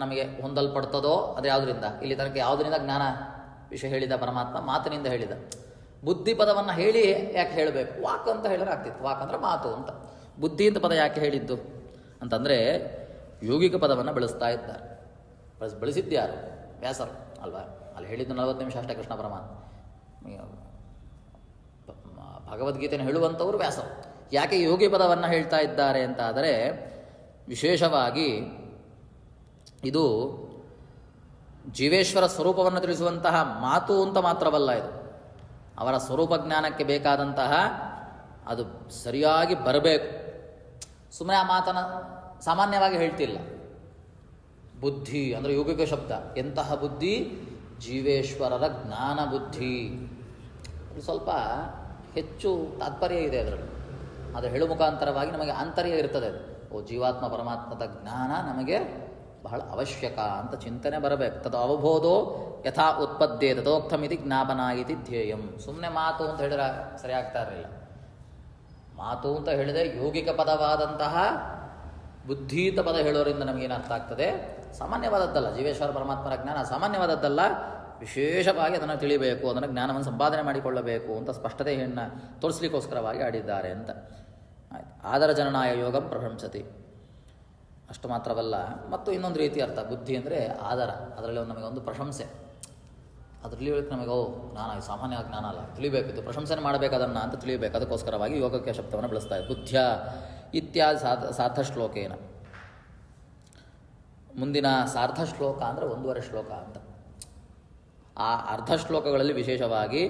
ನಮಗೆ ಹೊಂದಲ್ಪಡ್ತದೋ ಅದು ಯಾವುದರಿಂದ, ಇಲ್ಲಿ ತನಕ ಯಾವುದರಿಂದ ಜ್ಞಾನ ವಿಷಯ ಹೇಳಿದ ಪರಮಾತ್ಮ ಮಾತಿನಿಂದ ಹೇಳಿದ. ಬುದ್ಧಿ ಪದವನ್ನು ಹೇಳಿ ಯಾಕೆ ಹೇಳಬೇಕು? ವಾಕ್ ಅಂತ ಹೇಳಿದ್ರೆ ಆಗ್ತಿತ್ತು. ವಾಕ್ ಅಂದರೆ ಮಾತು ಅಂತ. ಬುದ್ಧಿ ಅಂತ ಪದ ಯಾಕೆ ಹೇಳಿದ್ದು ಅಂತಂದರೆ ಯೋಗಿಕ ಪದವನ್ನು ಬೆಳೆಸ್ತಾ ಇದ್ದಾರೆ. ಬಳಸಿದ್ಯಾರು? ವ್ಯಾಸರು ಅಲ್ವಾ? ಅಲ್ಲಿ ಹೇಳಿದ್ದು 40 ನಿಮಿಷ ಅಷ್ಟೇ ಕೃಷ್ಣ ಪರಮಾತ್ಮ. ಭಗವದ್ಗೀತೆಯನ್ನು ಹೇಳುವಂಥವರು ವ್ಯಾಸರು. ಯಾಕೆ ಯೋಗಿ ಪದವನ್ನು ಹೇಳ್ತಾ ಇದ್ದಾರೆ ಅಂತ ಆದರೆ ವಿಶೇಷವಾಗಿ ಇದು ಜೀವೇಶ್ವರ ಸ್ವರೂಪವನ್ನು ತಿಳಿಸುವಂತಹ ಮಾತು ಅಂತ ಮಾತ್ರವಲ್ಲ, ಇದು ಅವರ ಸ್ವರೂಪ ಜ್ಞಾನಕ್ಕೆ ಬೇಕಾದಂತಹ ಅದು ಸರಿಯಾಗಿ ಬರಬೇಕು. ಸುಮ್ಮನೆ ಆ ಮಾತನ್ನು ಸಾಮಾನ್ಯವಾಗಿ ಹೇಳ್ತಿಲ್ಲ. ಬುದ್ಧಿ ಅಂದರೆ ಯೋಗಿಕ ಶಬ್ದ. ಎಂತಹ ಬುದ್ಧಿ? ಜೀವೇಶ್ವರರ ಜ್ಞಾನ ಬುದ್ಧಿ. ಸ್ವಲ್ಪ ಹೆಚ್ಚು ತಾತ್ಪರ್ಯ ಇದೆ ಅದರಲ್ಲಿ. ಅದು ಹೇಳು ಮುಖಾಂತರವಾಗಿ ನಮಗೆ ಆಂತರ್ಯ ಇರ್ತದೆ. ಅದು ಓ ಜೀವಾತ್ಮ ಪರಮಾತ್ಮದ ಜ್ಞಾನ ನಮಗೆ ಬಹಳ ಅವಶ್ಯಕ ಅಂತ ಚಿಂತನೆ ಬರಬೇಕು. ತದು ಅವಬೋಧೋ ಯಥಾ ಉತ್ಪದ್ಯೆ ತಥೋಕ್ತಮಿತಿ ಜ್ಞಾಪನ ಇತಿ ಧ್ಯೇಯಂ. ಸುಮ್ಮನೆ ಮಾತು ಅಂತ ಹೇಳಿದ್ರೆ ಸರಿಯಾಗ್ತಾ ಇರಲಿಲ್ಲ. ಮಾತು ಅಂತ ಹೇಳಿದರೆ ಯೋಗಿಕ ಪದವಾದಂತಹ ಬುದ್ಧೀತ ಪದ ಹೇಳೋರಿಂದ ನಮಗೇನು ಅರ್ಥ ಆಗ್ತದೆ? ಸಾಮಾನ್ಯವಾದದ್ದಲ್ಲ. ಜೀವೇಶ್ವರ ಪರಮಾತ್ಮರ ಜ್ಞಾನ ಸಾಮಾನ್ಯವಾದದ್ದಲ್ಲ, ವಿಶೇಷವಾಗಿ ಅದನ್ನು ತಿಳಿಬೇಕು, ಅದನ್ನು ಜ್ಞಾನವನ್ನು ಸಂಪಾದನೆ ಮಾಡಿಕೊಳ್ಳಬೇಕು ಅಂತ ಸ್ಪಷ್ಟತೆಯನ್ನು ತೋರಿಸಲಿಕ್ಕೋಸ್ಕರವಾಗಿ ಆಡಿದ್ದಾರೆ ಅಂತ ಆಯ್ತು. ಆದರ ಜನನಾಯ ಯೋಗಂ ಪ್ರಶಂಸತಿ. ಅಷ್ಟು ಮಾತ್ರವಲ್ಲ, ಮತ್ತು ಇನ್ನೊಂದು ರೀತಿ ಅರ್ಥ. ಬುದ್ಧಿ ಅಂದರೆ ಆದರ, ಅದರಲ್ಲಿ ನಮಗೊಂದು ಪ್ರಶಂಸೆ. ಅದರಲ್ಲಿ ನಮಗೆ ಜ್ಞಾನ ಸಾಮಾನ್ಯ ಜ್ಞಾನ ಅಲ್ಲ, ತಿಳಿಬೇಕಿತ್ತು, ಪ್ರಶಂಸನೆ ಮಾಡಬೇಕದನ್ನು ಅಂತ ತಿಳಿಯಬೇಕು. ಅದಕ್ಕೋಸ್ಕರವಾಗಿ ಯೋಗಕ್ಕೆ ಶಬ್ದವನ್ನು ಬಳಸ್ತಾರೆ. ಬುದ್ಧ್ಯ ಇತ್ಯಾದಿ ಸಾರ್ಥ ಶ್ಲೋಕೇನ. ಮುಂದಿನ ಸಾರ್ಥ ಶ್ಲೋಕ ಅಂದರೆ 1.5 ಶ್ಲೋಕ ಅಂತ. ಆ ಅರ್ಧ ಶ್ಲೋಕಗಳಲ್ಲಿ ವಿಶೇಷವಾಗಿ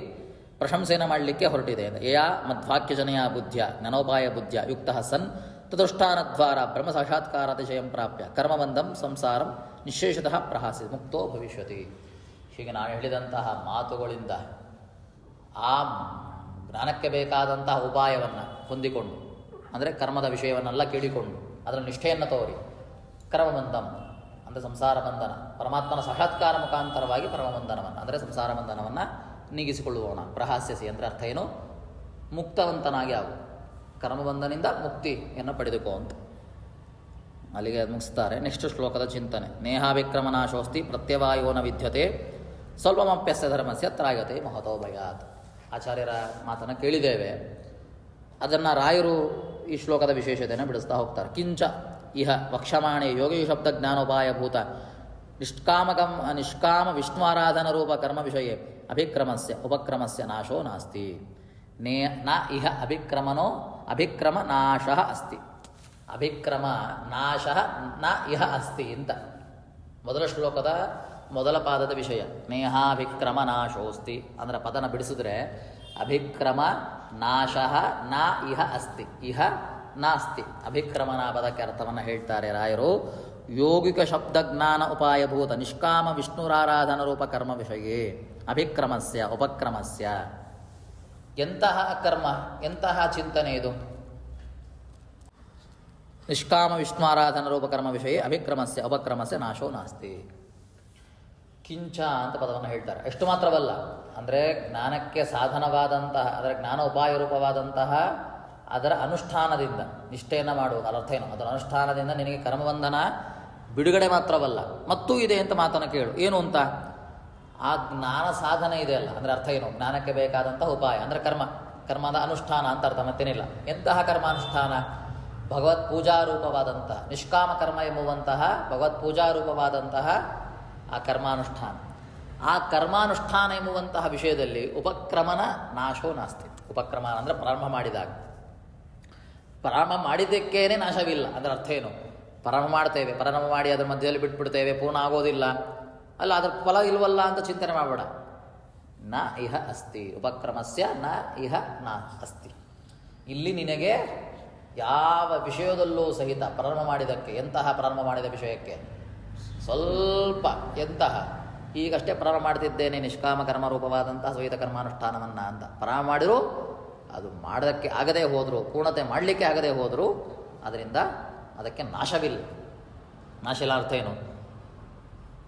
ಪ್ರಶಂಸೆಯನ್ನು ಮಾಡಲಿಕ್ಕೆ ಹೊರಟಿದೆ. ಯಾ ಮಧ್ವಾಕ್ಯಜನೆಯ ಬುದ್ಧ್ಯ ಜ್ಞಾನೋಪಾಯ ಬುದ್ಧ್ಯ ಯುಕ್ತ ಸನ್ ತದುಷ್ಠಾನದ್ವಾರ ಬ್ರಹ್ಮ ಸಾಕ್ಷಾತ್ಕಾರಾತಿಶಯಂ ಪ್ರಾಪ್ಯ ಕರ್ಮಬಂಧಂ ಸಂಸಾರಂ ನಿಶೇಷತಃ ಪ್ರಹಾಸಿ ಮುಕ್ತೋ ಭವಿಷ್ಯತಿ. ಹೀಗೆ ನಾನು ಹೇಳಿದಂತಹ ಮಾತುಗಳಿಂದ ಆ ಜ್ಞಾನಕ್ಕೆ ಬೇಕಾದಂತಹ ಉಪಾಯವನ್ನು ಹೊಂದಿಕೊಂಡು, ಅಂದರೆ ಕರ್ಮದ ವಿಷಯವನ್ನೆಲ್ಲ ಕೇಳಿಕೊಂಡು ಅದರ ನಿಷ್ಠೆಯನ್ನು ತೋರಿ, ಕರ್ಮಬಂಧಂ ಅಂದರೆ ಸಂಸಾರ ಬಂಧನ, ಪರಮಾತ್ಮನ ಸಾಕ್ಷಾತ್ಕಾರ ಮುಖಾಂತರವಾಗಿ ಪರಮಬಂಧನವನ್ನು ಅಂದರೆ ಸಂಸಾರ ಬಂಧನವನ್ನು ನೀಗಿಸಿಕೊಳ್ಳುವೋಣ. ಪ್ರಹಾಸ್ಯಸಿ ಅಂದರೆ ಅರ್ಥ ಏನು? ಮುಕ್ತವಂತನಾಗಿ ಆಗು, ಕರ್ಮಬಂಧನಿಂದ ಮುಕ್ತಿಯನ್ನು ಪಡೆದುಕೋ ಅಂತ ಅಲ್ಲಿಗೆ ಮುಗಿಸ್ತಾರೆ. ನೆಕ್ಸ್ಟ್ ಶ್ಲೋಕದ ಚಿಂತನೆ. ನೇಹಾವಿಕ್ರಮನಾಶೋಸ್ತಿ ಪ್ರತ್ಯವಾಯೋನ ವಿದ್ಯತೆ ಸ್ವಲ್ಪಮಪ್ಯಸ್ಯ ಧರ್ಮಸ್ಯ ತ್ರಾಯತೆ ಮಹತೋ ಭಯಾತ್. ಆಚಾರ್ಯರ ಮಾತನ್ನು ಕೇಳಿದ್ದೇವೆ. ಅದನ್ನು ರಾಯರು ಈ ಶ್ಲೋಕದ ವಿಶೇಷತೆಯನ್ನು ಬಿಡಿಸ್ತಾ ಹೋಗ್ತಾರೆ. ಕಿಂಚ ಇಹ ವಕ್ಷಮಾಣೆ ಯೋಗಿ ಶಬ್ದ ಜ್ಞಾನೋಪಾಯಭೂತ ನಿಷ್ಕಾಮ ವಿಷ್ಣುವಾರಾಧನ ರೂಪ ಕರ್ಮ ವಿಷಯ ಅಭಿಕ್ರಮಸ್ಯ ಉಪಕ್ರಮಸ್ಯ ನಾಶೋ ನಾಸ್ತಿ. ನ ಇಹ ಅಭಿಕ್ರಮ ನಾಶ ಅಸ್ತಿ. ಅಭಿಕ್ರಮ ನಾಶ ನ ಇಹ ಅಸ್ತಿ ಅಂತ ಮೊದಲ ಶ್ಲೋಕದ ಮೊದಲ ಪಾದದ ವಿಷಯ. ನೇಹಾಭಿಕ್ರಮ ನಾಶೋಸ್ತಿ ಅಂದರೆ ಪದನ ಬಿಡಿಸಿದ್ರೆ ಅಭಿಕ್ರಮ ನಾಶ ನ ಇಹ ಅಸ್ತಿ, ಇಹ ನಾಸ್ತಿ. ಅಭಿಕ್ರಮನ ಪದಕ್ಕೆ ಅರ್ಥವನ್ನು ಹೇಳ್ತಾರೆ ರಾಯರು. ಯೋಗಿಕ ಶಬ್ದ ಜ್ಞಾನ ಉಪಾಯಭೂತ ನಿಷ್ಕಾಮ ವಿಷ್ಣುರಾರಾಧನ ರೂಪ ಕರ್ಮ ವಿಷಯೇ ಅಭಿಕ್ರಮಸ್ಯ ಉಪಕ್ರಮಸ್ಯ. ಎಂತಹ ಕರ್ಮ, ಎಂತಹ ಚಿಂತನೆ ಇದು? ನಿಷ್ಕಾಮ ವಿಷ್ಣುರಾರಾಧನ ರೂಪ ಕರ್ಮ ವಿಷಯ ಅಭಿಕ್ರಮಸ್ಯ ಉಪಕ್ರಮಸ್ಯ ನಾಶೋ ನಾಸ್ತಿ. ಕಿಂಚ ಅಂತ ಪದವನ್ನು ಹೇಳ್ತಾರೆ. ಎಷ್ಟು ಮಾತ್ರವಲ್ಲ, ಅಂದರೆ ಜ್ಞಾನಕ್ಕೆ ಸಾಧನವಾದಂತಹ, ಅದರ ಜ್ಞಾನ ಉಪಾಯ ರೂಪವಾದಂತಹ ಅದರ ಅನುಷ್ಠಾನದಿಂದ ನಿಷ್ಠೆಯನ್ನು ಮಾಡುವುದು. ಅದರ ಅರ್ಥ ಏನು? ಅದರ ಅನುಷ್ಠಾನದಿಂದ ನಿನಗೆ ಕರ್ಮಬಂಧನ ಬಿಡುಗಡೆ ಮಾತ್ರವಲ್ಲ, ಮತ್ತೂ ಇದೆ ಅಂತ ಮಾತನ್ನು ಕೇಳು. ಏನು ಅಂತ? ಆ ಜ್ಞಾನ ಸಾಧನೆ ಇದೆಯಲ್ಲ, ಅಂದರೆ ಅರ್ಥ ಏನು? ಜ್ಞಾನಕ್ಕೆ ಬೇಕಾದಂತಹ ಉಪಾಯ ಅಂದರೆ ಕರ್ಮದ ಅನುಷ್ಠಾನ ಅಂತ ಅರ್ಥ, ಮತ್ತೇನಿಲ್ಲ. ಎಂತಹ ಕರ್ಮಾನುಷ್ಠಾನ? ಭಗವತ್ ಪೂಜಾರೂಪವಾದಂತಹ ನಿಷ್ಕಾಮ ಕರ್ಮ ಎಂಬುವಂತಹ ಭಗವತ್ ಪೂಜಾರೂಪವಾದಂತಹ ಆ ಕರ್ಮಾನುಷ್ಠಾನ. ಆ ಕರ್ಮಾನುಷ್ಠಾನ ಎಂಬುವಂತಹ ವಿಷಯದಲ್ಲಿ ಉಪಕ್ರಮನ ನಾಶೋ ನಾಸ್ತಿ. ಉಪಕ್ರಮ ಅಂದರೆ ಪ್ರಾರಂಭ ಮಾಡಿದಾಗ, ಪ್ರಾರಂಭ ಮಾಡಿದ್ದಕ್ಕೇನೆ ನಾಶವಿಲ್ಲ. ಅದರ ಅರ್ಥ ಏನು? ಪ್ರಾರಂಭ ಮಾಡ್ತೇವೆ, ಪ್ರಾರಂಭ ಮಾಡಿ ಅದರ ಮಧ್ಯದಲ್ಲಿ ಬಿಟ್ಬಿಡ್ತೇವೆ, ಪೂರ್ಣ ಆಗೋದಿಲ್ಲ ಅಲ್ಲ, ಅದರ ಫಲ ಇಲ್ವಲ್ಲ ಅಂತ ಚಿಂತನೆ ಮಾಡಬೇಡ. ನ ಇಹ ಅಸ್ತಿ ಉಪಕ್ರಮಸ್ಯ ನ ಇಹ ನ ಅಸ್ತಿ. ಇಲ್ಲಿ ನಿನಗೆ ಯಾವ ವಿಷಯದಲ್ಲೂ ಸಹಿತ ಪ್ರಾರಂಭ ಮಾಡಿದ್ದಕ್ಕೆ, ಎಂತಹ ಪ್ರಾರಂಭ ಮಾಡಿದ ವಿಷಯಕ್ಕೆ ಸ್ವಲ್ಪ ಎಂತಹ ಈಗಷ್ಟೇ ಪ್ರಾರಂಭ ಮಾಡ್ತಿದ್ದೇನೆ ನಿಷ್ಕಾಮ ಕರ್ಮರೂಪವಾದಂತಹ ದ್ವೈತ ಕರ್ಮಾನುಷ್ಠಾನವನ್ನು ಅಂತ ಪ್ರಾರಂಭ ಮಾಡಿರೂ ಅದು ಮಾಡೋದಕ್ಕೆ ಆಗದೇ ಹೋದರೂ, ಪೂರ್ಣತೆ ಮಾಡಲಿಕ್ಕೆ ಆಗದೇ ಹೋದರೂ ಅದರಿಂದ ಅದಕ್ಕೆ ನಾಶವಿಲ್ಲ. ನಾಶ ಇಲ್ಲ ಅರ್ಥ ಏನು?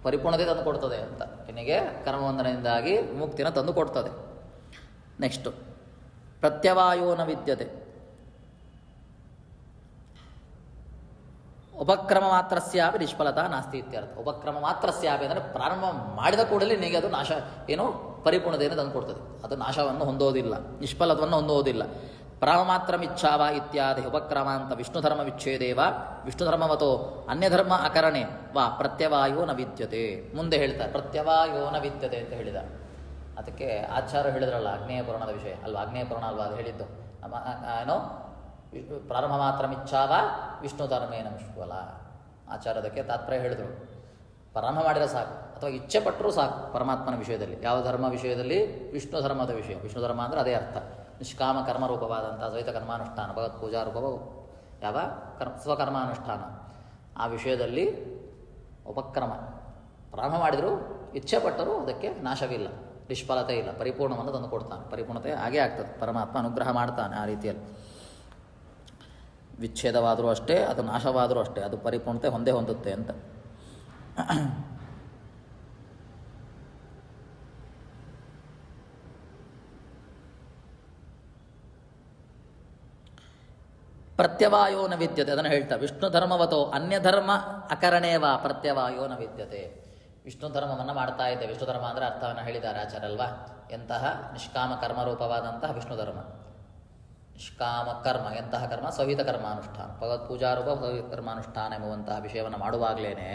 ಪರಿಪೂರ್ಣತೆ ತಂದು ಕೊಡ್ತದೆ ಅಂತ. ನಿನಗೆ ಕರ್ಮಬಂಧನದಿಂದಾಗಿ ಮುಕ್ತಿನ ತಂದು ಕೊಡ್ತದೆ. ನೆಕ್ಸ್ಟು ಪ್ರತ್ಯವಾಯೋನ ವಿದ್ಯತೆ. ಉಪಕ್ರಮ ಮಾತ್ರಸ್ಯಾಪಿ ನಿಷ್ಫಲತಾ ನಾಸ್ತಿ ಇತ್ಯರ್ಥ. ಉಪಕ್ರಮ ಮಾತ್ರಸ್ಯಾಪಿ ಅಂದರೆ ಪ್ರಾರಂಭ ಮಾಡಿದ ಕೂಡಲೇ ನಿನಗೆ ಅದು ನಾಶ ಏನು ಪರಿಪೂರ್ಣತೆಯನ್ನು ತಂದು ಕೊಡ್ತದೆ. ಅದು ನಾಶವನ್ನು ಹೊಂದೋದಿಲ್ಲ, ನಿಷ್ಫಲತ್ವವನ್ನು ಹೊಂದೋದಿಲ್ಲ. ಪ್ರಾಮ ಮಾತ್ರ ಮಿಚ್ಛಾವ ಇತ್ಯಾದಿ ಉಪಕ್ರಮಾಂತ ವಿಷ್ಣು ಧರ್ಮ ವಿಚ್ಛೇದೇವ ವಿಷ್ಣು ಧರ್ಮವತೋ ಅನ್ಯಧರ್ಮ ಅಕರಣೆ ವಾ ಪ್ರತ್ಯವಾಯೋ ನ ವಿದ್ಯತೆ. ಮುಂದೆ ಹೇಳ್ತಾರೆ ಪ್ರತ್ಯವಾಯೋ ನ ವಿದ್ಯತೆ ಅಂತ ಹೇಳಿದ. ಅದಕ್ಕೆ ಆಚಾರ್ಯ ಹೇಳಿದ್ರಲ್ಲ ಆಗ್ನೇಯ ಪುರಾಣದ ವಿಷಯ ಅಲ್ವಾ, ಆಗ್ನೇಯ ಪುರಾಣ ಅಲ್ವಾ ಅದು ಹೇಳಿದ್ದು. ಏನೋ ಪ್ರಾರಂಭ ಮಾತ್ರ ಮಿಚ್ಛಾವ ವಿಷ್ಣು ಧರ್ಮೇನ ವಿಶ್ವಲ. ಆಚಾರ್ಯದಕ್ಕೆ ತಾತ್ಪರ್ಯ ಹೇಳಿದರು, ಪ್ರಾರಂಭ ಮಾಡಿದರೆ ಸಾಕು ಅಥವಾ ಇಚ್ಛೆ ಪಟ್ಟರೂ ಸಾಕು ಪರಮಾತ್ಮನ ವಿಷಯದಲ್ಲಿ. ಯಾವ ಧರ್ಮ ವಿಷಯದಲ್ಲಿ? ವಿಷ್ಣು ಧರ್ಮದ ವಿಷಯ. ವಿಷ್ಣು ಧರ್ಮ ಅಂದರೆ ಅದೇ ಅರ್ಥ, ನಿಷ್ಕಾಮ ಕರ್ಮರೂಪವಾದಂಥ ದ್ವೈತ ಕರ್ಮಾನುಷ್ಠಾನ, ಭಗವತ್ ಪೂಜಾ ರೂಪವು ಯಾವ ಸ್ವಕರ್ಮಾನುಷ್ಠಾನ. ಆ ವಿಷಯದಲ್ಲಿ ಉಪಕ್ರಮ ಪ್ರಾರಂಭ ಮಾಡಿದರೂ ಇಚ್ಛೆ ಪಟ್ಟರೂ ಅದಕ್ಕೆ ನಾಶವಿಲ್ಲ, ನಿಷ್ಫಲತೆ ಇಲ್ಲ, ಪರಿಪೂರ್ಣವನ್ನು ತಂದು ಕೊಡ್ತಾನೆ. ಪರಿಪೂರ್ಣತೆ ಹಾಗೇ ಆಗ್ತದೆ, ಪರಮಾತ್ಮ ಅನುಗ್ರಹ ಮಾಡ್ತಾನೆ ಆ ರೀತಿಯಲ್ಲಿ. ವಿಚ್ಛೇದವಾದರೂ ಅಷ್ಟೇ, ಅದು ನಾಶವಾದರೂ ಅಷ್ಟೇ, ಅದು ಪರಿಪೂರ್ಣತೆ ಹೊಂದೇ ಹೊಂದುತ್ತೆ ಅಂತ. ಪ್ರತ್ಯವಾಯೋ ನ ವಿದ್ಯತೆ ಅದನ್ನು ಹೇಳ್ತಾ. ವಿಷ್ಣು ಧರ್ಮವತೋ ಅನ್ಯ ಧರ್ಮ ಅಕರಣೇವ ಪ್ರತ್ಯವಾಯೋ ನ ವಿದ್ಯತೆ. ವಿಷ್ಣು ಧರ್ಮವನ್ನು ಮಾಡ್ತಾ ಇದ್ದೆ. ವಿಷ್ಣು ಧರ್ಮ ಅಂದರೆ ಅರ್ಥವನ್ನು ಹೇಳಿದ್ದಾರೆ ಆಚಾರ್ಯ ಅಲ್ವಾ. ಎಂತಹ ನಿಷ್ಕಾಮ ಕರ್ಮರೂಪವಾದಂತಹ ವಿಷ್ಣು ಧರ್ಮ. ನಿಷ್ಕಾಮ ಕರ್ಮ ಎಂತಹ ಕರ್ಮ? ಸವಿತ ಕರ್ಮಾನುಷ್ಠಾನ, ಭಗವತ್ ಪೂಜಾರೂಪ ಸವಿತ ಕರ್ಮಾನುಷ್ಠಾನ ಎಂಬುವಂತಹ ವಿಷಯವನ್ನು ಮಾಡುವಾಗಲೇ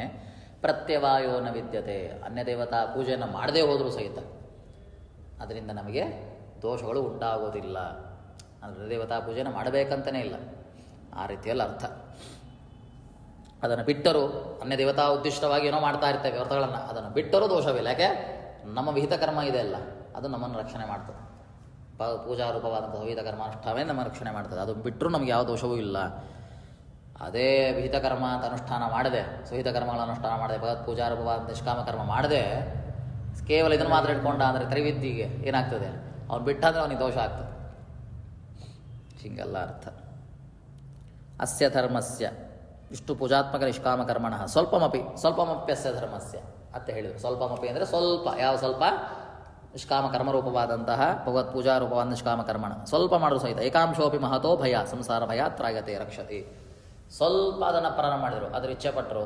ಪ್ರತ್ಯವಾಯೋ ನ ವಿದ್ಯತೆ. ಅನ್ಯ ದೇವತಾ ಪೂಜೆಯನ್ನು ಮಾಡದೇ ಹೋದರೂ ಸಹಿತ ಅದರಿಂದ ನಮಗೆ ದೋಷಗಳು ಉಂಟಾಗೋದಿಲ್ಲ. ಅಂದರೆ ದೇವತಾ ಪೂಜೆಯನ್ನು ಮಾಡಬೇಕಂತಲೇ ಇಲ್ಲ, ಆ ರೀತಿಯಲ್ಲಿ ಅರ್ಥ. ಅದನ್ನು ಬಿಟ್ಟರೂ ಅನ್ಯ ದೇವತಾ ಉದ್ದಿಷ್ಟವಾಗಿ ಏನೋ ಮಾಡ್ತಾ ಇರ್ತೇವೆ ವ್ರತಗಳನ್ನು, ಅದನ್ನು ಬಿಟ್ಟರೂ ದೋಷವಿಲ್ಲ. ಯಾಕೆ? ನಮ್ಮ ವಿಹಿತ ಕರ್ಮ ಇದೆ ಅಲ್ಲ, ಅದು ನಮ್ಮನ್ನು ರಕ್ಷಣೆ ಮಾಡ್ತದೆ. ಪೂಜಾ ರೂಪವಾದಂಥ ವಿಹಿತ ಕರ್ಮಾನುಷ್ಠಾನವೇ ನಮ್ಮ ರಕ್ಷಣೆ ಮಾಡ್ತದೆ. ಅದು ಬಿಟ್ಟರೂ ನಮಗೆ ಯಾವ ದೋಷವೂ ಇಲ್ಲ. ಅದೇ ವಿಹಿತ ಕರ್ಮ ಅಂತ ಅನುಷ್ಠಾನ ಮಾಡದೆ, ಸುಹಿತ ಕರ್ಮಗಳ ಅನುಷ್ಠಾನ ಮಾಡದೆ, ಭಗವತ್ ಪೂಜಾ ರೂಪವಾದ ನಿಷ್ಕಾಮ ಕರ್ಮ ಮಾಡದೆ ಕೇವಲ ಇದನ್ನು ಮಾತ್ರ ಇಟ್ಕೊಂಡ ಅಂದರೆ ತ್ರಿವಿದ್ಯೆಗೆ ಏನಾಗ್ತದೆ? ಅವ್ನು ಬಿಟ್ಟಾದರೆ ಅವನಿಗೆ ದೋಷ ಆಗ್ತದೆ. ಹಿಂಗೆಲ್ಲ ಅರ್ಥ. ಅಸ್ಯ ಧರ್ಮಸ್ಯ ವಿಷ್ಣು ಪೂಜಾತ್ಮಕ ನಿಷ್ಕಾಮ ಕರ್ಮಣ ಸ್ವಲ್ಪಮಪ್ಯಸ್ಯ ಧರ್ಮಸ್ಯ ಅಂತ ಹೇಳಿದರು. ಸ್ವಲ್ಪಮಪಿ ಅಂದರೆ ಸ್ವಲ್ಪ. ಯಾವ ಸ್ವಲ್ಪ? ನಿಷ್ಕಾಮ ಕರ್ಮರೂಪವಾದಂತಹ ಭಗವತ್ ಪೂಜಾ ರೂಪವಾದ ನಿಷ್ಕಾಮ ಕರ್ಮಣ ಸ್ವಲ್ಪ ಮಾಡಲು ಸಹಿತ ಏಕಾಂಶೋಪಿ ಮಹತೋ ಭಯ ಸಂಸಾರ ಭಯ ತ್ರಾಗತೆ ರಕ್ಷತಿ. ಸ್ವಲ್ಪ ಅದನ್ನು ಪ್ರಾರಂಭ ಮಾಡಿದರು, ಅದರ ಇಚ್ಛೆ ಪಟ್ಟರು,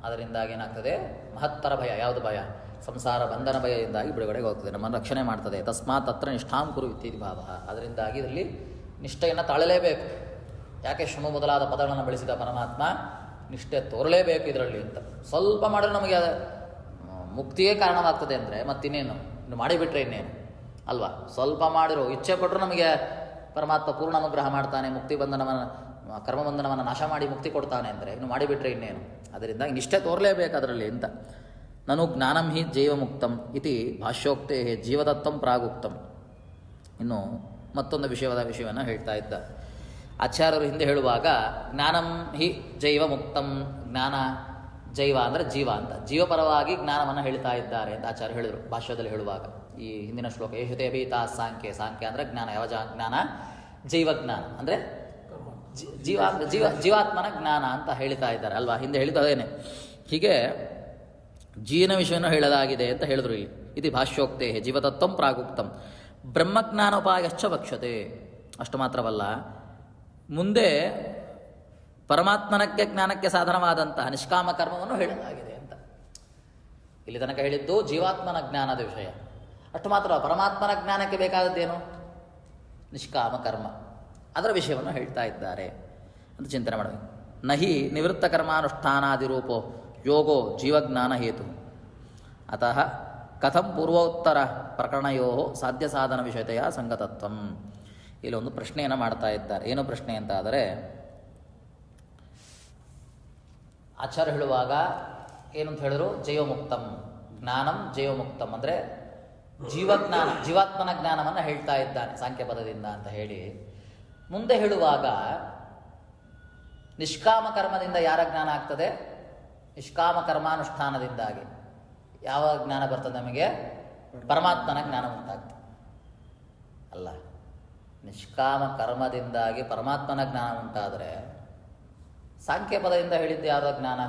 ಅದರಿಂದಾಗಿ ಏನಾಗ್ತದೆ? ಮಹತ್ತರ ಭಯ. ಯಾವುದು ಭಯ? ಸಂಸಾರ ಬಂಧನ ಭಯದಿಂದಾಗಿ ಬಿಡುಗಡೆಗೆ ಹೋಗ್ತದೆ, ನಮ್ಮನ್ನು ರಕ್ಷಣೆ ಮಾಡ್ತದೆ. ತಸ್ಮಾತ್ ತತ್ರ ನಿಷ್ಠಾಂ ಕುರು ಇತ್ತೀತಿ ಭಾವ. ಅದರಿಂದಾಗಿ ಇದರಲ್ಲಿ ನಿಷ್ಠೆಯನ್ನು ತಾಳಲೇಬೇಕು. ಯಾಕೆ? ಶ್ರಮ ಮೊದಲಾದ ಪದಗಳನ್ನು ಬೆಳೆಸಿದ ಪರಮಾತ್ಮ ನಿಷ್ಠೆ ತೋರಲೇಬೇಕು ಇದರಲ್ಲಿ ಅಂತ. ಸ್ವಲ್ಪ ಮಾಡಿದ್ರೆ ನಮಗೆ ಮುಕ್ತಿಯೇ ಕಾರಣವಾಗ್ತದೆ ಅಂದರೆ ಮತ್ತಿನ್ನೇನು? ಇನ್ನು ಮಾಡಿಬಿಟ್ರೆ ಇನ್ನೇನು ಅಲ್ವಾ? ಸ್ವಲ್ಪ ಮಾಡಿರೋ ಇಚ್ಛೆ ಪಟ್ಟರು ನಮಗೆ ಪರಮಾತ್ಮ ಪೂರ್ಣ ಅನುಗ್ರಹ ಮಾಡ್ತಾನೆ, ಮುಕ್ತಿ ಬಂಧನವನ್ನು ಕರ್ಮಬಂಧನವನ್ನು ನಾಶ ಮಾಡಿ ಮುಕ್ತಿ ಕೊಡ್ತಾನೆ ಅಂದರೆ ಇನ್ನು ಮಾಡಿಬಿಟ್ರೆ ಇನ್ನೇನು? ಅದರಿಂದ ನಿಷ್ಠೆ ತೋರಲೇಬೇಕು ಅದರಲ್ಲಿ ಅಂತ. ನನು ಜ್ಞಾನಂ ಹಿ ಜೈವಮುಕ್ತಂ ಇತಿ ಭಾಷ್ಯೋಕ್ತೇ ಜೀವದತ್ತಂ ಪ್ರಾಗುಕ್ತಂ. ಇನ್ನು ಮತ್ತೊಂದು ವಿಷಯವನ್ನು ಹೇಳ್ತಾ ಇದ್ದ ಆಚಾರ್ಯರು ಹಿಂದೆ ಹೇಳುವಾಗ ಜ್ಞಾನಂ ಹಿ ಜೈವ ಮುಕ್ತಂ. ಜ್ಞಾನ ಜೈವ ಅಂದರೆ ಜೀವ ಅಂತ, ಜೀವಪರವಾಗಿ ಜ್ಞಾನವನ್ನು ಹೇಳ್ತಾ ಇದ್ದಾರೆ ಅಂತ ಆಚಾರ್ಯ ಹೇಳಿದರು ಭಾಷ್ಯದಲ್ಲಿ ಹೇಳುವಾಗ. ಈ ಹಿಂದಿನ ಶ್ಲೋಕ ಯಶುತೆ ಭೀತಾ ಸಾಂಖ್ಯ. ಸಾಂಖ್ಯ ಅಂದರೆ ಜ್ಞಾನ. ಯಾವ ಜ್ಞಾನ? ಜೈವಜ್ಞಾನ ಅಂದರೆ ಜೀವಾತ್ಮನ ಜ್ಞಾನ ಅಂತ ಹೇಳ್ತಾ ಇದ್ದಾರೆ ಅಲ್ವಾ. ಹಿಂದೆ ಹೇಳಿದ್ದು ಅದೇನೆ. ಹೀಗೆ ಜೀವನ ವಿಷಯವನ್ನು ಹೇಳಲಾಗಿದೆ ಅಂತ ಹೇಳಿದ್ರು ಇಲ್ಲಿ. ಇದು ಭಾಷ್ಯೋಕ್ತೇ ಜೀವತತ್ವಂ ಪ್ರಾಗುಕ್ತಂ ಬ್ರಹ್ಮಜ್ಞಾನೋಪಾಯಶ್ಚ ವಕ್ಷತೆ. ಅಷ್ಟು ಮಾತ್ರವಲ್ಲ, ಮುಂದೆ ಪರಮಾತ್ಮನಕ್ಕೆ ಜ್ಞಾನಕ್ಕೆ ಸಾಧನವಾದಂತಹ ನಿಷ್ಕಾಮ ಕರ್ಮವನ್ನು ಹೇಳಲಾಗಿದೆ ಅಂತ. ಇಲ್ಲಿ ತನಕ ಹೇಳಿದ್ದು ಜೀವಾತ್ಮನ ಜ್ಞಾನದ ವಿಷಯ. ಅಷ್ಟು ಮಾತ್ರ, ಪರಮಾತ್ಮನ ಜ್ಞಾನಕ್ಕೆ ಬೇಕಾದದ್ದೇನು? ನಿಷ್ಕಾಮ ಕರ್ಮ. ಅದರ ವಿಷಯವನ್ನು ಹೇಳ್ತಾ ಇದ್ದಾರೆ ಅಂತ ಚಿಂತನೆ ಮಾಡಬೇಕು. ನಹಿ ನಿವೃತ್ತ ಕರ್ಮಾನುಷ್ಠಾನಾದಿರೂಪೋ ಯೋಗೋ ಜೀವಜ್ಞಾನ ಹೇತು ಅತಃ ಕಥಂ ಪೂರ್ವೋತ್ತರ ಪ್ರಕರಣಯೋ ಸಾಧ್ಯ ಸಾಧನ ವಿಷಯತೆಯ ಸಂಗತತ್ವಂ. ಇಲ್ಲೊಂದು ಪ್ರಶ್ನೆಯನ್ನು ಮಾಡ್ತಾ ಇದ್ದಾರೆ. ಏನು ಪ್ರಶ್ನೆ ಅಂತ ಆದರೆ, ಆಚಾರ್ಯ ಹೇಳುವಾಗ ಏನಂತ ಹೇಳಿದ್ರು? ಜೈವಮುಕ್ತಂ ಜ್ಞಾನಂ ಜೈವಮುಕ್ತಂ ಅಂದರೆ ಜೀವಜ್ಞಾನ, ಜೀವಾತ್ಮನ ಜ್ಞಾನವನ್ನು ಹೇಳ್ತಾ ಇದ್ದಾನೆ ಸಾಂಖ್ಯ ಪದದಿಂದ ಅಂತ ಹೇಳಿ, ಮುಂದೆ ಹೇಳುವಾಗ ನಿಷ್ಕಾಮ ಕರ್ಮದಿಂದ ಯಾರ ಜ್ಞಾನ ಆಗ್ತದೆ? ನಿಷ್ಕಾಮ ಕರ್ಮಾನುಷ್ಠಾನದಿಂದಾಗಿ ಯಾವ ಜ್ಞಾನ ಬರ್ತದೆ ನಮಗೆ? ಪರಮಾತ್ಮನ ಜ್ಞಾನ ಉಂಟಾಗ್ತದೆ ಅಲ್ಲ. ನಿಷ್ಕಾಮ ಕರ್ಮದಿಂದಾಗಿ ಪರಮಾತ್ಮನ ಜ್ಞಾನ ಉಂಟಾದರೆ ಸಾಂಖ್ಯ ಪದದಿಂದ ಹೇಳಿದ್ದು ಯಾರ ಜ್ಞಾನ?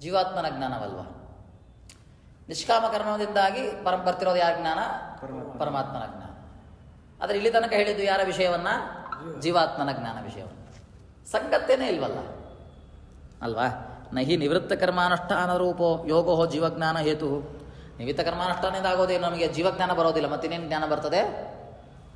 ಜೀವಾತ್ಮನ ಜ್ಞಾನವಲ್ವ. ನಿಷ್ಕಾಮ ಕರ್ಮದಿಂದಾಗಿ ಬರ್ತಿರೋದು ಯಾರ ಜ್ಞಾನ? ಪರಮಾತ್ಮನ ಜ್ಞಾನ. ಆದರೆ ಇಲ್ಲಿ ತನಕ ಹೇಳಿದ್ದು ಯಾರ ವಿಷಯವನ್ನ? ಜೀವಾತ್ಮನ ಜ್ಞಾನ ವಿಷಯವನ್ನು. ಸಂಗತ್ತೇನೇ ಇಲ್ವಲ್ಲ. ಅಲ್ವಾ. ನಹಿ ನಿವೃತ್ತ ಕರ್ಮಾನುಷ್ಠಾನ ರೂಪೋ ಯೋಗೋ ಜೀವಜ್ಞಾನ ಹೇತು. ನಿವೃತ್ತ ಕರ್ಮಾನುಷ್ಠಾನದಿಂದ ಆಗೋದೇನು, ನಮಗೆ ಜೀವಜ್ಞಾನ ಬರೋದಿಲ್ಲ. ಮತ್ತಿನ್ನೇನು ಜ್ಞಾನ ಬರ್ತದೆ?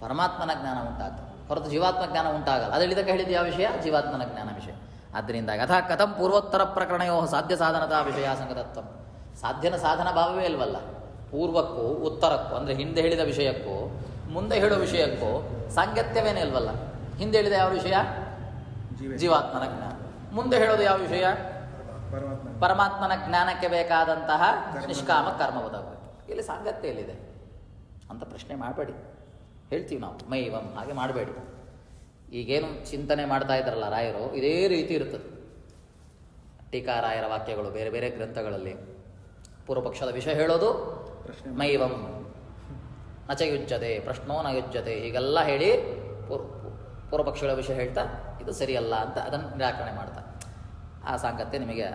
ಪರಮಾತ್ಮನ ಜ್ಞಾನ ಉಂಟಾಗ್ತದೆ, ಹೊರತು ಜೀವಾತ್ಮ ಜ್ಞಾನ ಉಂಟಾಗಲ್ಲ. ಅದು ಹೇಳಿದಕ್ಕೆ ಹೇಳಿದ ಯಾವ ವಿಷಯ? ಜೀವಾತ್ಮನ ಜ್ಞಾನ ವಿಷಯ. ಆದ್ದರಿಂದ ಯಥಾ ಕಥಂ ಪೂರ್ವೋತ್ತರ ಪ್ರಕರಣಯೋ ಸಾಧ್ಯ ಸಾಧನತಾ ವಿಷಯ ಸಂಗತತ್ವ. ಸಾಧ್ಯನ ಸಾಧನ ಭಾವವೇ ಇಲ್ವಲ್ಲ. ಪೂರ್ವಕ್ಕೂ ಉತ್ತರಕ್ಕೂ, ಅಂದರೆ ಹಿಂದೆ ಹೇಳಿದ ವಿಷಯಕ್ಕೂ ಮುಂದೆ ಹೇಳೋ ವಿಷಯಕ್ಕೂ ಸಾಂಗತ್ಯವೇನೇ ಇಲ್ವಲ್ಲ. ಹಿಂದೆ ಹೇಳಿದ ಯಾವ ವಿಷಯ? ಜೀವಾತ್ಮನ ಜ್ಞಾನ. ಮುಂದೆ ಹೇಳೋದು ಯಾವ ವಿಷಯ? ಪರಮಾತ್ಮನ ಜ್ಞಾನಕ್ಕೆ ಬೇಕಾದಂತಹ ನಿಷ್ಕಾಮ ಕರ್ಮ ಬದಬೇಕು. ಇಲ್ಲಿ ಸಾಂಗತ್ಯ ಎಲ್ಲಿದೆ ಅಂತ ಪ್ರಶ್ನೆ ಮಾಡಬೇಡಿ. ಹೇಳ್ತೀವಿ ನಾವು ಮೈವಂ, ಹಾಗೆ ಮಾಡಬೇಡಿ. ಈಗೇನು ಚಿಂತನೆ ಮಾಡ್ತಾ ಇದ್ದಾರಲ್ಲ ರಾಯರು, ಇದೇ ರೀತಿ ಇರ್ತದೆ. ಟೀಕಾರಾಯರ ವಾಕ್ಯಗಳು ಬೇರೆ ಬೇರೆ ಗ್ರಂಥಗಳಲ್ಲಿ ಪೂರ್ವಪಕ್ಷದ ವಿಷಯ ಹೇಳೋದು ಮೈವಂ ನಚ ಯುಜ್ಯತೆ ಪ್ರಶ್ನೋ ನ ಯುಜ್ಯತೆ ಹೀಗೆಲ್ಲ ಹೇಳಿ ಪೂರ್ವಪಕ್ಷಗಳ ವಿಷಯ ಹೇಳ್ತಾ ಇದು ಸರಿಯಲ್ಲ ಅಂತ ಅದನ್ನು ನಿರಾಕರಣೆ ಮಾಡ್ತಾ ಆ ಸಾಂಗತ್ಯ ನಿಮಗೆ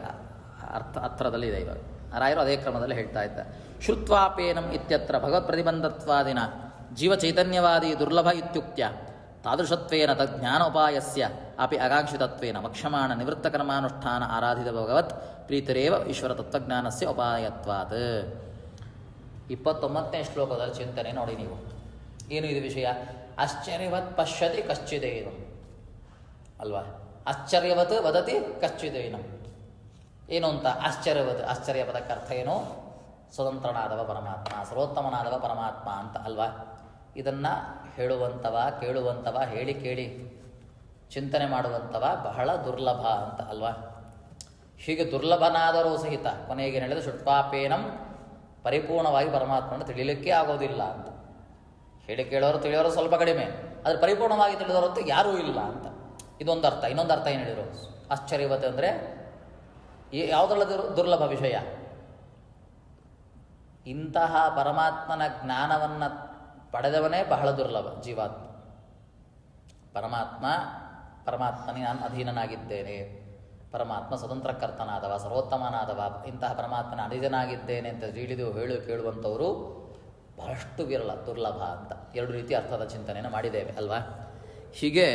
ಹತ್ರದಲ್ಲಿ ಇದೆ. ಇವಾಗ ರಾಯರು ಅದೇ ಕ್ರಮದಲ್ಲಿ ಹೇಳ್ತಾ ಇದ್ದ. ಶ್ರುತ್ವಾಪೇನಂ ಇತ್ಯತ್ರ ಭಗವತ್ ಪ್ರತಿಬಂಧತ್ವಾದಿನ ಜೀವಚೈತನ್ಯವಾದಿ ದುರ್ಲಭ ಇತ್ಯುಕ್ತ್ಯ ತಾದೃಶತ್ವೇನ ತಜ್ಞಾನೋಪಾಯಸ್ಯ ಅಪಿ ಆಕಾಂಕ್ಷಿತತ್ವೇನ ವಕ್ಷ್ಯಮಾಣ ನಿವೃತ್ತಕರ್ಮಾನುಷ್ಠಾನ ಆರಾಧಿತ ಭಗವತ್ ಪ್ರೀತಿರೇವ ಈಶ್ವರ ತತ್ವಜ್ಞಾನಸ್ಯ ಉಪಾಯತ್ವಾತ್. 29ನೇ ಶ್ಲೋಕದಲ್ಲಿ ಚಿಂತನೆ ನೋಡಿ ನೀವು. ಏನು ಇದು ವಿಷಯ? ಆಶ್ಚರ್ಯವತ್ ಪಶ್ಯತಿ ಕಶ್ಚಿದೇನಂ ಅಲ್ವಾ. ಆಶ್ಚರ್ಯವತ್ ವದತಿ ಕಶ್ಚಿದೇನಂ. ಏನು ಅಂತ ಆಶ್ಚರ್ಯವತ್? ಆಶ್ಚರ್ಯ ಪದಕ್ಕೆ ಅರ್ಥ ಏನು? ಸ್ವತಂತ್ರನಾದವ ಪರಮಾತ್ಮ, ಸರ್ವೋತ್ತಮನಾದವ ಪರಮಾತ್ಮ ಅಂತ ಅಲ್ವಾ. ಇದನ್ನು ಹೇಳುವಂಥವ, ಕೇಳುವಂಥವ, ಹೇಳಿ ಕೇಳಿ ಚಿಂತನೆ ಮಾಡುವಂಥವ ಬಹಳ ದುರ್ಲಭ ಅಂತ ಅಲ್ವಾ. ಹೀಗೆ ದುರ್ಲಭನಾದರೂ ಸಹಿತ ಕೊನೆಗೆ ಹೇಳಿದ ಶುಟ್ಪಾಪೇನಂ ಪರಿಪೂರ್ಣವಾಗಿ ಪರಮಾತ್ಮನ ತಿಳಿಲಿಕ್ಕೆ ಆಗೋದಿಲ್ಲ ಅಂತ. ಹೇಳಿ ಕೇಳೋರು ತಿಳಿಯೋರು ಸ್ವಲ್ಪ ಕಡಿಮೆ, ಆದರೆ ಪರಿಪೂರ್ಣವಾಗಿ ತಿಳಿದವರಂತೂ ಯಾರೂ ಇಲ್ಲ ಅಂತ. ಇದೊಂದು ಅರ್ಥ. ಇನ್ನೊಂದು ಅರ್ಥ ಏನು ಹೇಳಿದರು? ಆಶ್ಚರ್ಯವತೆ ಅಂದರೆ ಯಾವುದರಲ್ಲ ದುರ್ಲಭ ವಿಷಯ. ಇಂತಹ ಪರಮಾತ್ಮನ ಜ್ಞಾನವನ್ನು ಪಡೆದವನೇ ಬಹಳ ದುರ್ಲಭ ಜೀವಾತ್ಮ. ಪರಮಾತ್ಮನಿಗೆ ನಾನು ಅಧೀನನಾಗಿದ್ದೇನೆ, ಪರಮಾತ್ಮ ಸ್ವತಂತ್ರಕರ್ತನಾದವ, ಸರ್ವೋತ್ತಮನಾದವ, ಇಂತಹ ಪರಮಾತ್ಮನ ಅಧೀನನಾಗಿದ್ದೇನೆ ಅಂತ ತಿಳಿದು ಕೇಳುವಂಥವರು ಬಹಳಷ್ಟು ವಿರಳ, ದುರ್ಲಭ ಅಂತ ಎರಡು ರೀತಿ ಅರ್ಥದ ಚಿಂತನೆಯನ್ನು ಮಾಡಿದ್ದೇವೆ ಅಲ್ವಾ. ಹೀಗೆ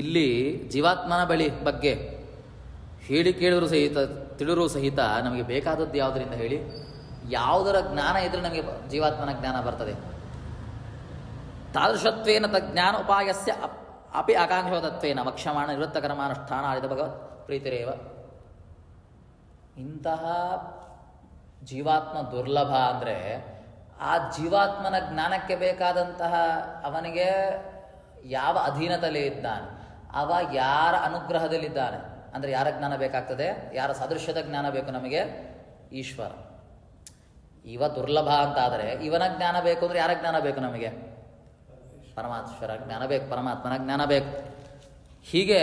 ಇಲ್ಲಿ ಜೀವಾತ್ಮನ ಬಗ್ಗೆ ಹೇಳಿ ಕೇಳಿದ್ರು ಸಹಿತ ತಿಳಿರೂ ಸಹಿತ ನಮಗೆ ಬೇಕಾದದ್ದು ಯಾವುದರಿಂದ ಹೇಳಿ? ಯಾವುದರ ಜ್ಞಾನ ಇದ್ರೆ ನಮಗೆ ಜೀವಾತ್ಮನ ಜ್ಞಾನ ಬರ್ತದೆ? ತಾದೃಶತ್ವೇನ ತಜ್ಞಾನ ಉಪಾಯಸ್ಯ ಅಪಿ ಆಕಾಂಕ್ಷೋತತ್ವೇನ ವಕ್ಷ್ಯಮಾಣ ನಿವೃತ್ತ ಕರ್ಮಾನುಷ್ಠಾನ ಆದಿತ ಭಗವತ್ ಪ್ರೀತಿರೇವ. ಇಂತಹ ಜೀವಾತ್ಮ ದುರ್ಲಭ ಅಂದರೆ ಆ ಜೀವಾತ್ಮನ ಜ್ಞಾನಕ್ಕೆ ಬೇಕಾದಂತಹ ಅವನಿಗೆ ಯಾವ ಅಧೀನದಲ್ಲಿ ಇದ್ದಾನೆ, ಅವ ಯಾರ ಅನುಗ್ರಹದಲ್ಲಿದ್ದಾನೆ. ಅಂದರೆ ಯಾರ ಜ್ಞಾನ ಬೇಕಾಗ್ತದೆ? ಯಾರ ಸದೃಶ್ಯದ ಜ್ಞಾನ ಬೇಕು ನಮಗೆ? ಈಶ್ವರ. ಇವ ದುರ್ಲಭ ಅಂತಾದರೆ ಇವನ ಜ್ಞಾನ ಬೇಕು ಅಂದರೆ ಯಾರ ಜ್ಞಾನ ಬೇಕು ನಮಗೆ? ಪರಮಾತ್ಮರ ಜ್ಞಾನ ಬೇಕು, ಪರಮಾತ್ಮನ ಜ್ಞಾನ ಬೇಕು. ಹೀಗೆ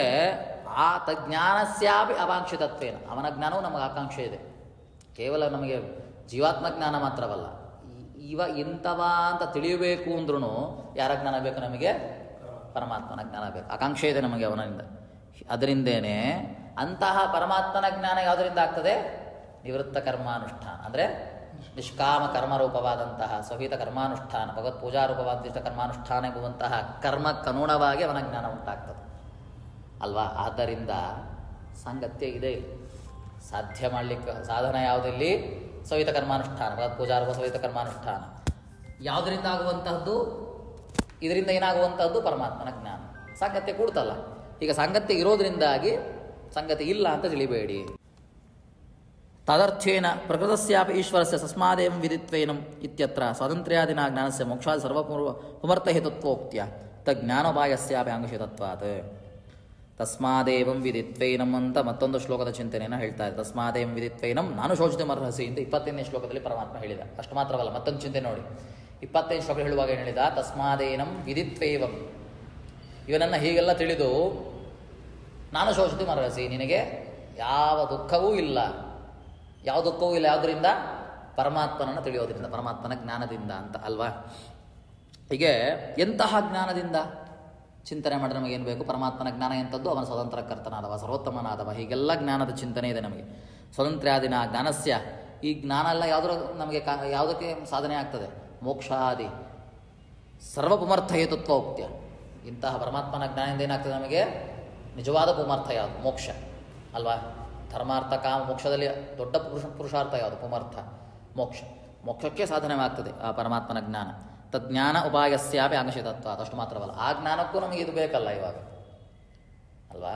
ಆ ತಜ್ಞಾನಸ್ಯಾಪಿ ಅವಾಂಕ್ಷಿತತ್ವೇನ, ಅವನ ಜ್ಞಾನವೂ ನಮಗೆ ಆಕಾಂಕ್ಷೆ ಇದೆ. ಕೇವಲ ನಮಗೆ ಜೀವಾತ್ಮ ಜ್ಞಾನ ಮಾತ್ರವಲ್ಲ, ಇವ ಇಂಥವ ಅಂತ ತಿಳಿಯಬೇಕು ಅಂದ್ರೂ ಯಾರ ಜ್ಞಾನ ಬೇಕು ನಮಗೆ? ಪರಮಾತ್ಮನ ಜ್ಞಾನ ಬೇಕು. ಆಕಾಂಕ್ಷೆ ಇದೆ ನಮಗೆ ಅವನಿಂದ. ಅದರಿಂದೇನೆ ಅಂತಹ ಪರಮಾತ್ಮನ ಜ್ಞಾನ ಯಾವುದರಿಂದ ಆಗ್ತದೆ? ನಿವೃತ್ತ ಕರ್ಮಾನುಷ್ಠಾನ ಅಂದರೆ ನಿಷ್ಕಾಮ ಕರ್ಮರೂಪವಾದಂತಹ ಸ್ವಹಿತ ಕರ್ಮಾನುಷ್ಠಾನ, ಭಗವತ್ ಪೂಜಾರೂಪವಾದಂಥ ಕರ್ಮಾನುಷ್ಠಾನ ಎಂಬುವಂತಹ ಕರ್ಮಕ್ಕನುಗುಣವಾಗಿ ಅವನ ಜ್ಞಾನ ಉಂಟಾಗ್ತದೆ ಅಲ್ವಾ. ಆದ್ದರಿಂದ ಸಾಂಗತ್ಯ ಇದೆ. ಸಾಧ್ಯ ಮಾಡಲಿಕ್ಕೆ ಸಾಧನ ಯಾವುದಿಲ್ಲಿ? ಸ್ವಹಿತ ಕರ್ಮಾನುಷ್ಠಾನ, ಭಗವತ್ ಪೂಜಾರೂಪ ಸ್ವಹಿತ ಕರ್ಮಾನುಷ್ಠಾನ. ಯಾವುದರಿಂದ ಆಗುವಂತಹದ್ದು? ಇದರಿಂದ ಏನಾಗುವಂಥದ್ದು? ಪರಮಾತ್ಮನ ಜ್ಞಾನ. ಸಾಂಗತ್ಯ ಕೂಡ್ತಲ್ಲ. ಈಗ ಸಾಂಗತ್ಯ ಇರೋದ್ರಿಂದಾಗಿ ಸಂಗತಿ ಇಲ್ಲ ಅಂತ ತಿಳಿಬೇಡಿ. ತದರ್ಥೇನ ಪ್ರಕೃತಸ್ಯಾಪಿ ಈಶ್ವರಸ್ಯ ತಸ್ಮಾದೇವಂ ವಿದಿತ್ವೇನಂ ಇತ್ಯತ್ರ ಸ್ವಾತಂತ್ರ್ಯಾದಿನ ಜ್ಞಾನಸ್ಯ ಮೋಕ್ಷಾದಿ ಸರ್ವಪೂರ್ವ ಪುಮರ್ಥಹೇತುತ್ವೋಕ್ತ್ಯ ತಜ್ಞಾನೋಪಾಯಸ್ಯಾಪಿ ಆಂಕ್ಷಿತತ್ವಾತ್. ತಸ್ಮಾದೇವಂ ವಿದಿತ್ವೇನಂ ಅಂತ ಮತ್ತೊಂದು ಶ್ಲೋಕದ ಚಿಂತನೆಯನ್ನು ಹೇಳ್ತಾ ಇದೆ. ತಸ್ಮಾದೇವಂ ವಿದಿತ್ವೇನಂ ನಾನು ಶೋಚಿತುಮರ್ಹಸಿ ಅಂತ 25ನೇ ಶ್ಲೋಕದಲ್ಲಿ ಪರಮಾತ್ಮ ಹೇಳಿದ. ಅಷ್ಟು ಮಾತ್ರವಲ್ಲ, ಮತ್ತೊಂದು ಚಿಂತನೆ ನೋಡಿ. 25ನೇ ಶ್ಲೋಕ ಹೇಳುವಾಗ ಏನು ಹೇಳಿದ? ತಸ್ಮಾದೇನಂ ವಿದಿತ್ವೇವಂ, ಇವನನ್ನು ಹೀಗೆಲ್ಲ ತಿಳಿದು ನಾನು ಶೋಚಿತುಮರ್ಹಸಿ, ನಿನಗೆ ಯಾವ ದುಃಖವೂ ಇಲ್ಲ. ಯಾವ ದುಃಖವೂ ಇಲ್ಲ ಯಾವುದರಿಂದ? ಪರಮಾತ್ಮನನ್ನು ತಿಳಿಯೋದ್ರಿಂದ, ಪರಮಾತ್ಮನ ಜ್ಞಾನದಿಂದ ಅಂತ ಅಲ್ವಾ. ಹೀಗೆ ಎಂತಹ ಜ್ಞಾನದಿಂದ ಚಿಂತನೆ ಮಾಡಿದ್ರೆ ನಮಗೇನು ಬೇಕು? ಪರಮಾತ್ಮನ ಜ್ಞಾನ ಎಂಥದ್ದು? ಅವನ ಸ್ವತಂತ್ರ ಕರ್ತನಾದವ, ಸರ್ವೋತ್ತಮನಾದವ. ಹೀಗೆಲ್ಲ ಜ್ಞಾನದ ಚಿಂತನೆ ಇದೆ ನಮಗೆ. ಸ್ವತಂತ್ರ್ಯಾದಿನ ಜ್ಞಾನಸ್ಯ, ಈ ಜ್ಞಾನ ಎಲ್ಲ ನಮಗೆ ಯಾವುದಕ್ಕೆ ಸಾಧನೆ ಆಗ್ತದೆ? ಮೋಕ್ಷಾದಿ ಸರ್ವಪುಮರ್ಥ ಹೇತುತ್ವ ಉಕ್ತ್ಯ. ಇಂತಹ ಪರಮಾತ್ಮನ ಜ್ಞಾನದಿಂದ ಏನಾಗ್ತದೆ ನಮಗೆ? ನಿಜವಾದ ಪುಮರ್ಥ ಯಾವುದು? ಮೋಕ್ಷ. ಅಲ್ವಾ? ಧರ್ಮಾರ್ಥ ಕಾಮ ಮೋಕ್ಷದಲ್ಲಿ ದೊಡ್ಡ ಪುರುಷಾರ್ಥ ಯಾವುದು? ಪುಮರ್ಥ ಮೋಕ್ಷ. ಮೋಕ್ಷಕ್ಕೆ ಸಾಧನವಾಗ್ತದೆ ಆ ಪರಮಾತ್ಮನ ಜ್ಞಾನ. ತಜ್ಞಾನ ಉಪಾಯಸ್ಯಾಪಿ ಆಂಶಿತತ್ವ. ಅದಷ್ಟು ಮಾತ್ರವಲ್ಲ, ಆ ಜ್ಞಾನಕ್ಕೂ ನಮಗೆ ಇದು ಬೇಕಲ್ಲ ಇವಾಗ, ಅಲ್ವಾ?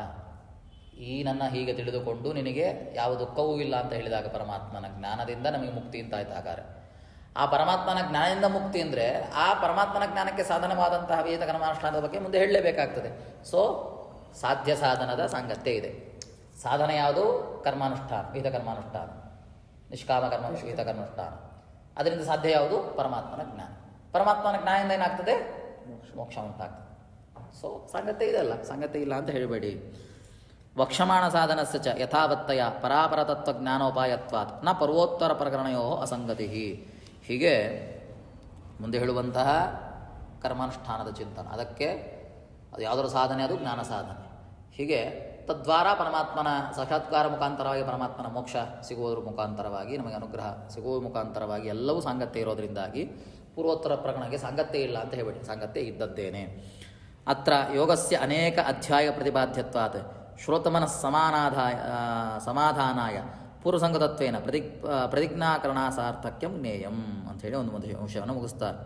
ಈ ನನ್ನ ಹೀಗೆ ತಿಳಿದುಕೊಂಡು ನಿನಗೆ ಯಾವ ದುಃಖವೂ ಇಲ್ಲ ಅಂತ ಹೇಳಿದಾಗ ಪರಮಾತ್ಮನ ಜ್ಞಾನದಿಂದ ನಮಗೆ ಮುಕ್ತಿ ಅಂತ ಆಯ್ತು ಹಾಗಾರೆ. ಆ ಪರಮಾತ್ಮನ ಜ್ಞಾನದಿಂದ ಮುಕ್ತಿ ಅಂದರೆ ಆ ಪರಮಾತ್ಮನ ಜ್ಞಾನಕ್ಕೆ ಸಾಧನವಾದಂತಹ ವೇದ ಕರ್ಮಾನುಷ್ಠಾನದ ಬಗ್ಗೆ ಮುಂದೆ ಹೇಳಲೇಬೇಕಾಗ್ತದೆ. ಸೊ ಸಾಧ್ಯ ಸಾಧನದ ಸಾಂಗತ್ಯ ಇದೆ. ಸಾಧನ ಯಾವುದು? ಕರ್ಮಾನುಷ್ಠಾನ, ವಿಹಿತ ಕರ್ಮಾನುಷ್ಠಾನ, ನಿಷ್ಕಾಮ ಕರ್ಮ ವಿಹಿತ ಕರ್ಮಾನುಷ್ಠಾನ. ಅದರಿಂದ ಸಾಧ್ಯ ಯಾವುದು? ಪರಮಾತ್ಮನ ಜ್ಞಾನ. ಪರಮಾತ್ಮನ ಜ್ಞಾನದಿಂದ ಏನಾಗ್ತದೆ? ಮೋಕ್ಷ ಉಂಟಾಗ್ತದೆ. ಸೊ ಸಾಂಗತ್ಯ ಇದೆ ಅಲ್ಲ, ಸಾಂಗತ್ಯ ಇಲ್ಲ ಅಂತ ಹೇಳಬೇಡಿ. ವಕ್ಷಮಾಣ ಸಾಧನಸ್ಯ ಚ ಯಥಾವತ್ತಯ ಪರಾಪರತತ್ವಜ್ಞಾನೋಪಾಯತ್ವಾತ್ ನ ಪರ್ವೋತ್ತರ ಪ್ರಕರಣಯೋ ಅಸಂಗತಿ. ಹೀಗೆ ಮುಂದೆ ಹೇಳುವಂತಹ ಕರ್ಮಾನುಷ್ಠಾನದ ಚಿಂತನ, ಅದಕ್ಕೆ ಅದು ಯಾವುದರ ಸಾಧನೆ? ಅದು ಜ್ಞಾನ ಸಾಧನೆ. ಹೀಗೆ ತದ್ವಾರ ಪರಮಾತ್ಮನ ಸಾಕ್ಷಾತ್ಕಾರ ಮುಖಾಂತರವಾಗಿ ಪರಮಾತ್ಮನ ಮೋಕ್ಷ ಸಿಗುವುದರ ಮುಖಾಂತರವಾಗಿ ನಮಗೆ ಅನುಗ್ರಹ ಸಿಗುವ ಮುಖಾಂತರವಾಗಿ ಎಲ್ಲವೂ ಸಾಂಗತ್ಯ ಇರೋದರಿಂದಾಗಿ ಪೂರ್ವೋತ್ತರ ಪ್ರಕರಣಕ್ಕೆ ಸಾಂಗತ್ಯ ಇಲ್ಲ ಅಂತ ಹೇಳಬೇಡಿ, ಸಾಂಗತ್ಯ ಇದ್ದದ್ದೇನೆ. ಅತ್ರ ಯೋಗಸ್ಯ ಅನೇಕ ಅಧ್ಯಾಯ ಪ್ರತಿಪಾದ್ಯತ್ವಾತ್ ಶ್ರೋತಮನ ಸಮಾಧಾನಾಯ ಪೂರ್ವಸಂಗತತ್ವೇನ ಪ್ರತಿಜ್ಞಾಕರಣ ಸಾರ್ಥಕ್ಯಂ ಜ್ಞೇಯಂ ಅಂಥೇಳಿ ಒಂದು ಅಂಶವನ್ನು ಮುಗಿಸ್ತಾರೆ.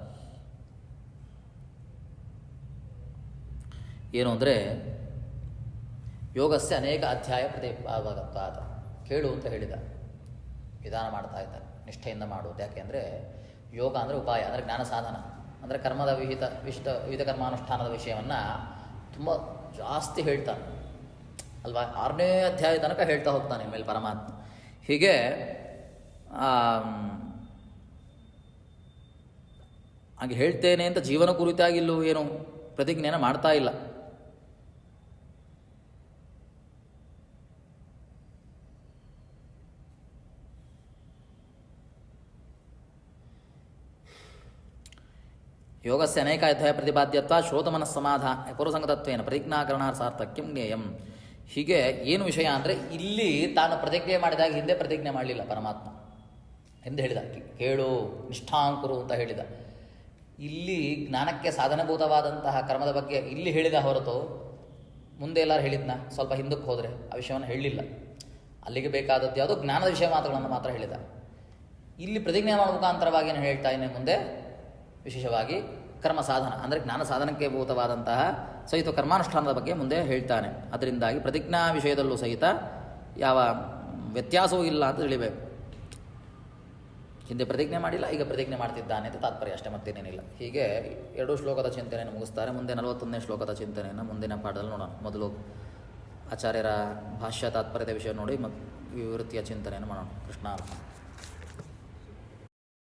ಏನು ಅಂದರೆ ಯೋಗಸ್ಯ ಅನೇಕ ಅಧ್ಯಾಯ ಪ್ರತಿಪಾದಕತ್ವಾತ್, ಕೇಳು ಅಂತ ಹೇಳಿದ, ವಿಧಾನ ಮಾಡ್ತಾ ಇದ್ದಾರೆ, ನಿಷ್ಠೆಯಿಂದ ಮಾಡುವುದು. ಯಾಕೆಂದರೆ ಯೋಗ ಅಂದರೆ ಉಪಾಯ, ಅಂದರೆ ಜ್ಞಾನ ಸಾಧನ, ಅಂದರೆ ಕರ್ಮದ ವಿಹಿತ ಕರ್ಮಾನುಷ್ಠಾನದ ವಿಷಯವನ್ನು ತುಂಬ ಜಾಸ್ತಿ ಹೇಳ್ತಾನೆ ಅಲ್ವಾ? 6ನೇ ಅಧ್ಯಾಯ ತನಕ ಹೇಳ್ತಾ ಹೋಗ್ತಾನೆ ಮೇಲೆ ಪರಮಾತ್ಮ. ಹೀಗೆ ಹಾಗೆ ಹೇಳ್ತೇನೆ ಅಂತ ಜೀವನ ಕುರಿತಾಗಿಲ್ಲೂ ಏನು ಪ್ರತಿಜ್ಞೆಯನ್ನು ಮಾಡ್ತಾ ಇಲ್ಲ. ಯೋಗಸ್ಯ ಅನೇಕ ಅಧ್ಯಾಯ ಪ್ರತಿಪಾದ್ಯತ್ವ ಶ್ರೋತಮನಸ್ಸಮಾಧಾನ ಪೂರ್ವಸಂಗತತ್ವೇನ ಪ್ರತಿಜ್ಞಾಕರಣ ಸಾರ್ಥಕ್ಯಂ ಜ್ಞೇಯಂ. ಹೀಗೆ ಏನು ವಿಷಯ ಅಂದರೆ ಇಲ್ಲಿ ತಾನು ಪ್ರತಿಜ್ಞೆ ಮಾಡಿದಾಗ ಹಿಂದೆ ಪ್ರತಿಜ್ಞೆ ಮಾಡಲಿಲ್ಲ ಪರಮಾತ್ಮ. ಹಿಂದೆ ಹೇಳಿದ ಕೇಳು ನಿಷ್ಠಾಂಕುರು ಅಂತ ಹೇಳಿದ. ಇಲ್ಲಿ ಜ್ಞಾನಕ್ಕೆ ಸಾಧನಭೂತವಾದಂತಹ ಕರ್ಮದ ಬಗ್ಗೆ ಇಲ್ಲಿ ಹೇಳಿದ ಹೊರತು ಮುಂದೆ ಎಲ್ಲರೂ ಹೇಳಿದ್ನ ಸ್ವಲ್ಪ ಹಿಂದಕ್ಕೆ ಹೋದರೆ ಆ ವಿಷಯವನ್ನು ಹೇಳಲಿಲ್ಲ. ಅಲ್ಲಿಗೆ ಬೇಕಾದದ್ದು ಯಾವುದು? ಜ್ಞಾನದ ವಿಷಯ ಮಾತುಗಳನ್ನು ಮಾತ್ರ ಹೇಳಿದ. ಇಲ್ಲಿ ಪ್ರತಿಜ್ಞೆ ಮಾಡುವ ಮುಖಾಂತರವಾಗಿ ಏನು ಹೇಳ್ತಾ ಇದ್ದೇನೆ ಮುಂದೆ ವಿಶೇಷವಾಗಿ ಕರ್ಮ ಸಾಧನ ಅಂದರೆ ಜ್ಞಾನ ಸಾಧನಕ್ಕೆ ಭೂತವಾದಂತಹ ಸಹಿತ ಕರ್ಮಾನುಷ್ಠಾನದ ಬಗ್ಗೆ ಮುಂದೆ ಹೇಳ್ತಾನೆ. ಅದರಿಂದಾಗಿ ಪ್ರತಿಜ್ಞಾ ವಿಷಯದಲ್ಲೂ ಸಹಿತ ಯಾವ ವ್ಯತ್ಯಾಸವೂ ಇಲ್ಲ ಅಂತ ತಿಳಿಬೇಕು. ಹಿಂದೆ ಪ್ರತಿಜ್ಞೆ ಮಾಡಿಲ್ಲ, ಈಗ ಪ್ರತಿಜ್ಞೆ ಮಾಡ್ತಿದ್ದಾನೆ ಅಂತ ತಾತ್ಪರ್ಯ ಅಷ್ಟೇ, ಮತ್ತೇನೇನಿಲ್ಲ. ಹೀಗೆ 2 ಶ್ಲೋಕದ ಚಿಂತನೆಯನ್ನು ಮುಗಿಸ್ತಾರೆ. ಮುಂದೆ 41ನೇ ಶ್ಲೋಕದ ಚಿಂತನೆಯನ್ನು ಮುಂದಿನ ಪಾಠದಲ್ಲಿ ನೋಡೋಣ. ಮೊದಲು ಆಚಾರ್ಯರ ಭಾಷ್ಯ ತಾತ್ಪರ್ಯದ ವಿಷಯ ನೋಡಿ ವಿವೃತ್ತಿಯ ಚಿಂತನೆಯನ್ನು ಮಾಡೋಣ. ಕೃಷ್ಣ.